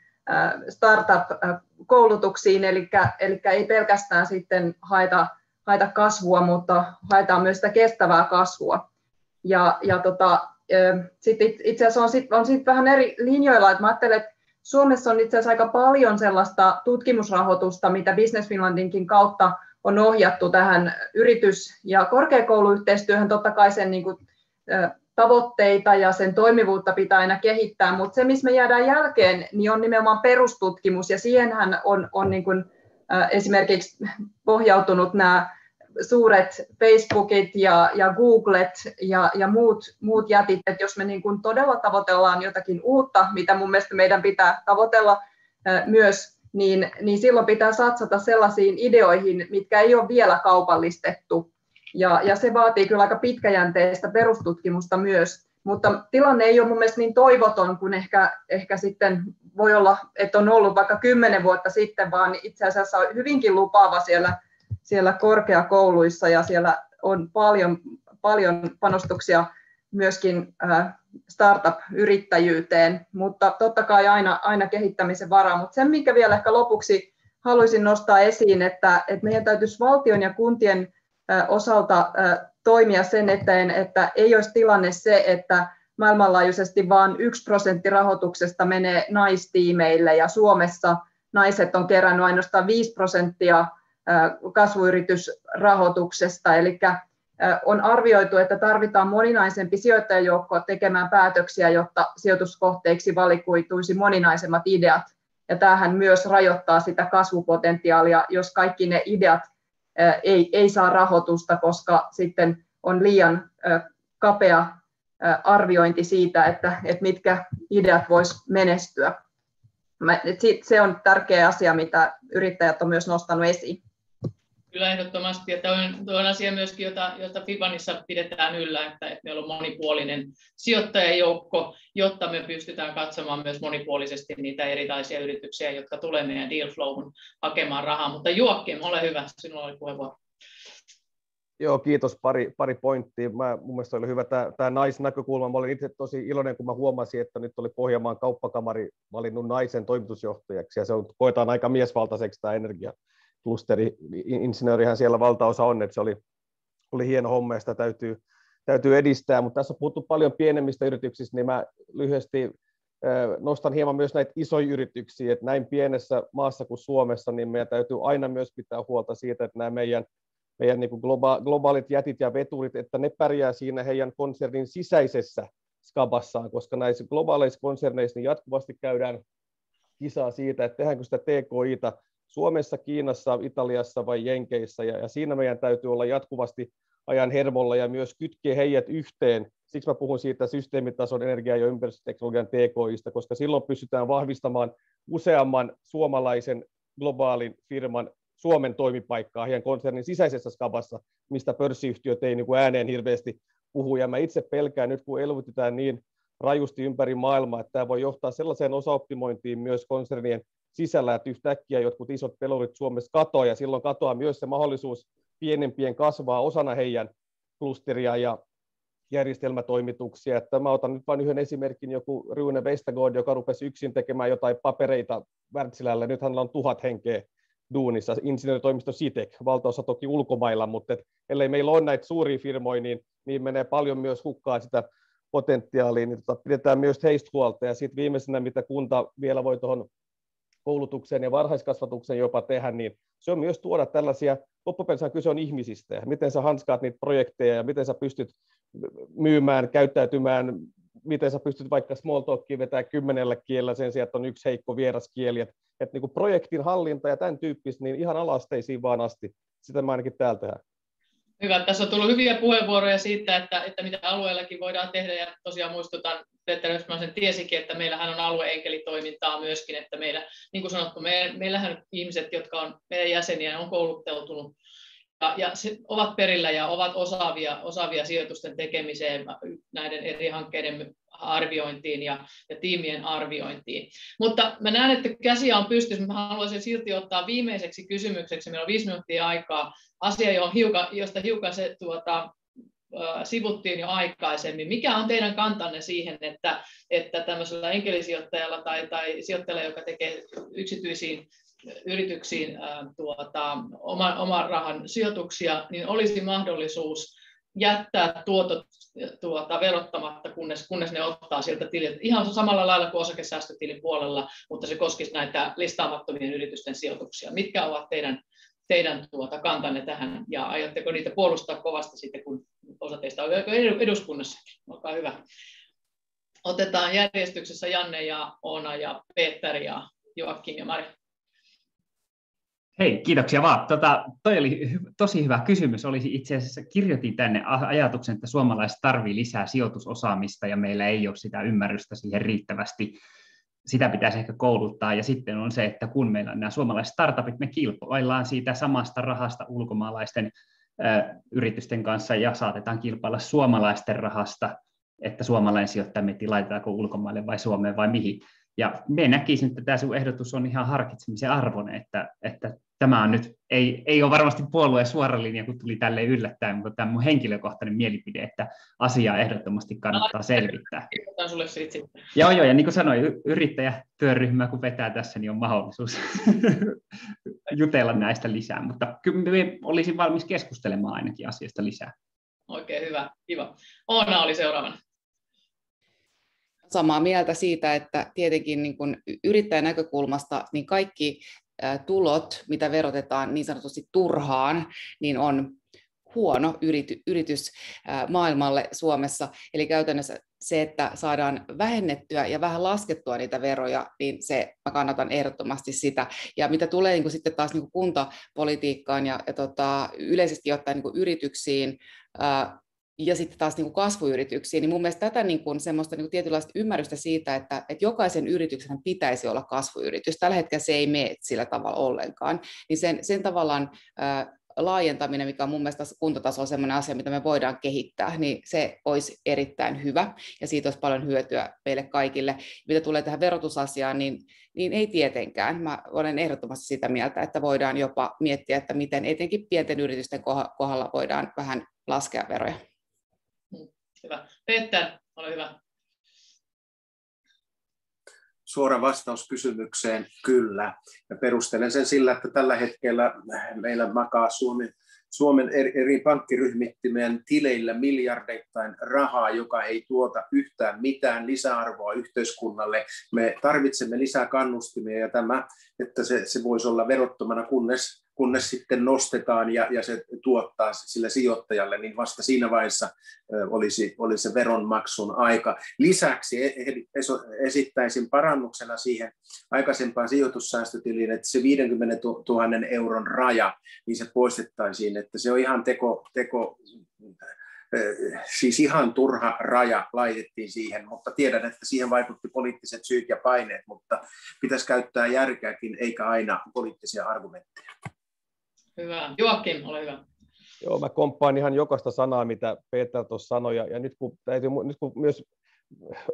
startup-koulutuksiin, eli ei pelkästään sitten haeta kasvua, mutta haetaan myös sitä kestävää kasvua. Sitten itse asiassa on sit vähän eri linjoilla, että mä ajattelen, että Suomessa on itse asiassa aika paljon sellaista tutkimusrahoitusta, mitä Business Finlandinkin kautta on ohjattu tähän yritys- ja korkeakouluyhteistyöhön. Totta kai sen niin kuin, tavoitteita ja sen toimivuutta pitää aina kehittää, mutta se, missä me jäädään jälkeen, niin on nimenomaan perustutkimus, ja siihenhän on niin kuin, esimerkiksi pohjautunut nämä suuret Facebookit ja Googlet ja muut jätit, että jos me niin kuin todella tavoitellaan jotakin uutta, mitä mun mielestä meidän pitää tavoitella myös, niin silloin pitää satsata sellaisiin ideoihin, mitkä ei ole vielä kaupallistettu. Ja se vaatii kyllä aika pitkäjänteistä perustutkimusta myös, mutta tilanne ei ole mun mielestä niin toivoton kuin ehkä sitten voi olla, että on ollut vaikka 10 vuotta sitten, vaan itse asiassa on hyvinkin lupaava siellä korkeakouluissa, ja siellä on paljon panostuksia myöskin startup-yrittäjyyteen, mutta totta kai aina kehittämisen varaa. Mutta sen, minkä vielä ehkä lopuksi haluaisin nostaa esiin, että meidän täytyisi valtion ja kuntien osalta toimia sen eteen, että ei olisi tilanne se, että maailmanlaajuisesti vain 1% rahoituksesta menee naistiimeille, ja Suomessa naiset on kerännyt ainoastaan 5% kasvuyritysrahoituksesta, eli on arvioitu, että tarvitaan moninaisempi sijoittajajoukko tekemään päätöksiä, jotta sijoituskohteiksi valikoituisi moninaisemmat ideat, ja tämähän myös rajoittaa sitä kasvupotentiaalia, jos kaikki ne ideat ei saa rahoitusta, koska sitten on liian kapea arviointi siitä, että mitkä ideat vois menestyä. Se on tärkeä asia, mitä yrittäjät on myös nostanut esiin. Kyllä ehdottomasti, ja tuo on asia myöskin, jota Fibanissa pidetään yllä, että meillä on monipuolinen sijoittajajoukko, jotta me pystytään katsomaan myös monipuolisesti niitä erilaisia yrityksiä, jotka tulee meidän deal flowhun hakemaan rahaa. Mutta Joakim, ole hyvä, sinulla oli puheenvuoro. Joo, kiitos. Pari pointtia. Mun mielestä oli hyvä tämä naisnäkökulma. Mä olin itse tosi iloinen, kun mä huomasin, että nyt oli Pohjanmaan kauppakamari valinnut naisen toimitusjohtajaksi, ja se koetaan aika miesvaltaiseksi tämä energiaklusteri-insinöörihän siellä valtaosa on, että se oli hieno homma, ja sitä täytyy edistää, mutta tässä on puhuttu paljon pienemmistä yrityksistä, niin mä lyhyesti nostan hieman myös näitä isoja yrityksiä, että näin pienessä maassa kuin Suomessa, niin meidän täytyy aina myös pitää huolta siitä, että nämä meidän niin kuin globaalit jätit ja veturit, että ne pärjää siinä heidän konsernin sisäisessä skabassaan, koska näissä globaaleissa konserneissa niin jatkuvasti käydään kisaa siitä, että tehdäänkö sitä TKI:ta Suomessa, Kiinassa, Italiassa vai Jenkeissä, ja siinä meidän täytyy olla jatkuvasti ajan hermolla ja myös kytkeä heidät yhteen. Siksi mä puhun siitä systeemitason energia- ja ympäristöteknologian TKI:sta, koska silloin pystytään vahvistamaan useamman suomalaisen globaalin firman Suomen toimipaikkaa heidän konsernin sisäisessä skabassa, mistä pörssiyhtiöt ei niin kuin ääneen hirveästi puhu. Ja mä itse pelkään nyt, kun elvytetään niin rajusti ympäri maailmaa, että tämä voi johtaa sellaiseen osaoptimointiin myös konsernien sisällä, että yhtäkkiä jotkut isot pelurit Suomessa katoaa, ja silloin katoaa myös se mahdollisuus pienempien kasvaa osana heidän klusteria ja järjestelmätoimituksia. Että mä otan nyt vain yhden esimerkin, joku Rune Westergaard, joka rupesi yksin tekemään jotain papereita Wärtsilällä. Nyt hänellä on 1000 henkeä duunissa, insinööritoimisto Citek, valtaosa toki ulkomailla, mutta ellei meillä ole näitä suuria firmoja, niin menee paljon myös hukkaan sitä potentiaalia, niin pidetään myös heistä huolta. Ja sitten viimeisenä, mitä kunta vielä voi tuohon koulutukseen ja varhaiskasvatukseen jopa tehdä, niin se on myös tuoda tällaisia, loppupeleissä kyse on ihmisistä, ja miten sä hanskaat niitä projekteja, ja miten sä pystyt myymään, käyttäytymään miten sä pystyt vaikka small talkia vetämään 10 kielellä sen sijaan, että on yksi heikko vieraskieli. Että niin kuin projektin hallinta ja tämän tyyppistä, niin ihan alasteisiin vaan asti. Sitä mä ainakin täällä tehdään. Hyvä. Tässä on tullut hyviä puheenvuoroja siitä, että mitä alueellakin voidaan tehdä. Ja tosiaan muistutan, Peter Östman tiesikin, että meillähän on alueenkelitoimintaa myöskin. Että meillä, niin kuin sanottu, meillähän ihmiset, jotka on meidän jäseniä, on kouluttautunut ja ovat perillä ja ovat osaavia sijoitusten tekemiseen, näiden eri hankkeiden arviointiin ja tiimien arviointiin. Mutta mä näen, että käsiä on pystyssä. Mä haluaisin silti ottaa viimeiseksi kysymykseksi. Meillä on 5 minuuttia aikaa. Asia, josta hiukan se sivuttiin jo aikaisemmin. Mikä on teidän kantanne siihen, että tämmöisellä enkelisijoittajalla tai sijoittajalla, joka tekee yksityisiin yrityksiin oman rahan sijoituksia, niin olisi mahdollisuus jättää tuotot verottamatta, kunnes ne ottaa sieltä tililtä. Ihan samalla lailla kuin osakesäästötilin puolella, mutta se koskisi näitä listaamattomien yritysten sijoituksia. Mitkä ovat teidän kantanne tähän, ja aiotteko niitä puolustaa kovasti sitten, kun osa teistä on eduskunnassakin? Olkaa hyvä. Otetaan järjestyksessä Janne ja Oona ja Peter ja Joakim ja Mari. Hei, kiitoksia vaan. Toi oli tosi hyvä kysymys. Itse asiassa kirjoitin tänne ajatuksen, että suomalaiset tarvitsee lisää sijoitusosaamista ja meillä ei ole sitä ymmärrystä siihen riittävästi. Sitä pitäisi ehkä kouluttaa. Ja sitten on se, että kun meillä on nämä suomalaiset startupit, me kilpaillaan siitä samasta rahasta ulkomaalaisten yritysten kanssa ja saatetaan kilpailla suomalaisten rahasta, että suomalainen sijoittaja laitetaanko ulkomaille vai Suomeen vai mihin. Ja me näkisin, että tämä sun ehdotus on ihan harkitsemisen arvoinen, että tämä on nyt, ei ole varmasti puolueen suora linja, kun tuli tälleen yllättäen, mutta tämä on mun henkilökohtainen mielipide, että asiaa ehdottomasti kannattaa selvittää. Kiitos sulle siitä sitten. Joo, ja niin kuin sanoin, yrittäjätyöryhmä kun vetää tässä, niin on mahdollisuus jutella näistä lisää, mutta kyllä olisin valmis keskustelemaan ainakin asiasta lisää. Oikein hyvä, kiva. Oona oli seuraavana. Samaa mieltä siitä, että tietenkin niin kuin yrittäjän näkökulmasta niin kaikki tulot, mitä verotetaan niin sanotusti turhaan, niin on huono yritys maailmalle Suomessa. Eli käytännössä se, että saadaan vähennettyä ja vähän laskettua niitä veroja, niin mä kannatan ehdottomasti sitä. Ja mitä tulee niin kuin sitten taas niin kuin kuntapolitiikkaan ja yleisesti ottaen niin kuin yrityksiin, ja sitten taas niin kuin kasvuyrityksiin, niin mun mielestä tätä niin kuin semmoista niin kuin tietynlaista ymmärrystä siitä, että jokaisen yrityksen pitäisi olla kasvuyritys. Tällä hetkellä se ei mene sillä tavalla ollenkaan. Niin sen tavallaan laajentaminen, mikä on mun mielestä kuntatasolla sellainen asia, mitä me voidaan kehittää, niin se olisi erittäin hyvä ja siitä olisi paljon hyötyä meille kaikille. Mitä tulee tähän verotusasiaan, niin ei tietenkään. Mä olen ehdottomasti sitä mieltä, että voidaan jopa miettiä, että miten etenkin pienten yritysten kohdalla voidaan vähän laskea veroja. Hyvä. Peter, ole hyvä. Suora vastaus kysymykseen, kyllä. Ja perustelen sen sillä, että tällä hetkellä meillä makaa Suomen eri pankkiryhmittymien tileillä miljardeittain rahaa, joka ei tuota yhtään mitään lisäarvoa yhteiskunnalle. Me tarvitsemme lisää kannustimia ja että se voisi olla verottomana, kunnes sitten nostetaan ja se tuottaa sille sijoittajalle, niin vasta siinä vaiheessa olisi se veronmaksun aika. Lisäksi esittäisin parannuksena siihen aikaisempaan sijoitussäästötiliin, että se 50 000 euron raja, niin se poistettaisiin, että se on ihan siis ihan turha raja laitettiin siihen, mutta tiedän, että siihen vaikutti poliittiset syyt ja paineet, mutta pitäisi käyttää järkeäkin, eikä aina poliittisia argumentteja. Hyvä. Joakim, ole hyvä. Joo, mä komppaan ihan jokaista sanaa, mitä Peter tuossa sanoi, ja nyt kun myös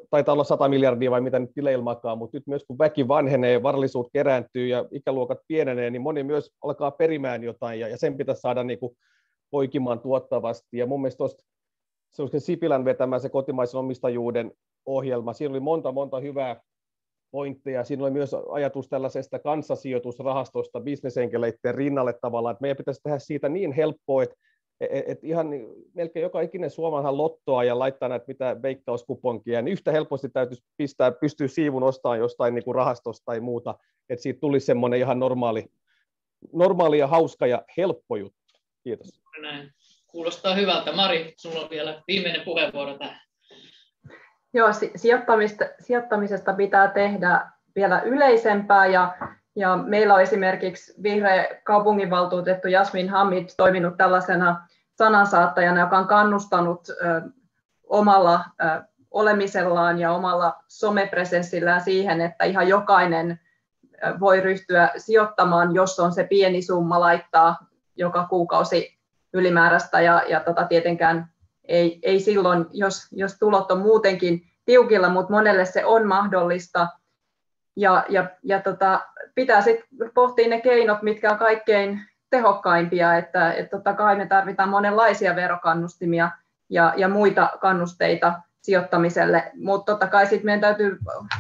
taitaa olla 100 miljardia vai mitä nyt tileilmakaan, mutta nyt myös kun väki vanhenee, varallisuus kerääntyy ja ikäluokat pienenee, niin moni myös alkaa perimään jotain, ja sen pitäisi saada niin kuin poikimaan tuottavasti. Ja mun mielestä tuosta Sipilän vetämä se kotimaisen omistajuuden ohjelma, siinä oli monta hyvää pointteja. Siinä oli myös ajatus tällaisesta kanssasijoitusrahastosta bisnesenkeleiden rinnalle tavallaan, että meidän pitäisi tehdä siitä niin helppoa, että ihan melkein joka ikinen suomalainen lottoa ja laittaa näitä mitä veikkauskuponkia, niin yhtä helposti täytyisi pystyä siivun ostamaan jostain niin kuin rahastosta tai muuta, että siitä tulisi semmoinen ihan normaali ja hauska ja helppo juttu. Kiitos. Näin. Kuulostaa hyvältä. Mari, sinulla on vielä viimeinen puheenvuoro tähän. Joo, sijoittamisesta pitää tehdä vielä yleisempää ja meillä on esimerkiksi vihreä kaupunginvaltuutettu Jasmin Hamid toiminut tällaisena sanansaattajana, joka on kannustanut omalla olemisellaan ja omalla somepresenssillään siihen, että ihan jokainen voi ryhtyä sijoittamaan, jos on se pieni summa laittaa joka kuukausi ylimääräistä ja tietenkään ei silloin, jos tulot on muutenkin tiukilla, mutta monelle se on mahdollista. Pitää sitten pohtia ne keinot, mitkä on kaikkein tehokkaimpia, että totta kai me tarvitaan monenlaisia verokannustimia ja muita kannusteita sijoittamiselle, mutta totta kai sitten meidän täytyy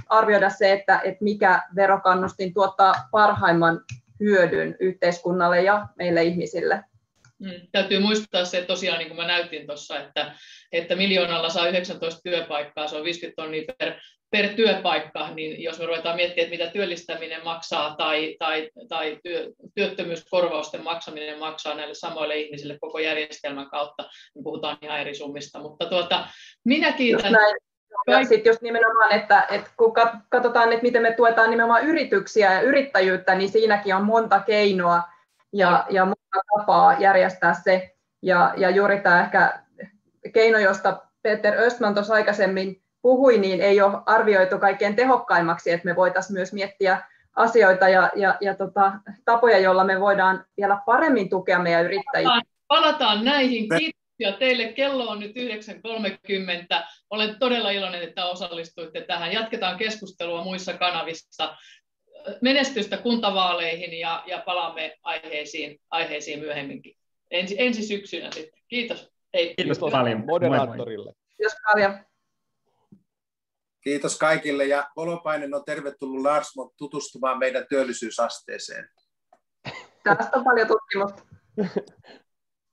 arvioida se, että mikä verokannustin tuottaa parhaimman hyödyn yhteiskunnalle ja meille ihmisille. Täytyy muistaa se, että tosiaan niin kuin mä näytin tuossa, että miljoonalla saa 19 työpaikkaa, se on 50 tonnia per työpaikka, niin jos me ruvetaan miettimään, että mitä työllistäminen maksaa tai työttömyyskorvausten maksaminen maksaa näille samoille ihmisille koko järjestelmän kautta, niin puhutaan ihan eri summista. Mutta minä kiitän. Ja sitten just nimenomaan, että kun katsotaan, että miten me tuetaan nimenomaan yrityksiä ja yrittäjyyttä, niin siinäkin on monta keinoa ja monta tapaa järjestää se. Ja juuri tämä ehkä keino, josta Peter Östman tuossa aikaisemmin puhui, niin ei ole arvioitu kaikkein tehokkaimmaksi, että me voitaisiin myös miettiä asioita ja tapoja, joilla me voidaan vielä paremmin tukea meidän yrittäjiä. Palataan näihin. Kiitoksia teille. Kello on nyt 9.30. Olen todella iloinen, että osallistuitte tähän. Jatketaan keskustelua muissa kanavissa. Menestystä kuntavaaleihin ja palaamme aiheisiin myöhemminkin. Ensi syksynä sitten. Kiitos. Hei. Kiitos paljon moderaattorille. Kiitos paljon. Kiitos kaikille ja Holopainen on tervetullut Lars tutustumaan meidän työllisyysasteeseen. Tästä on paljon tutkimusta.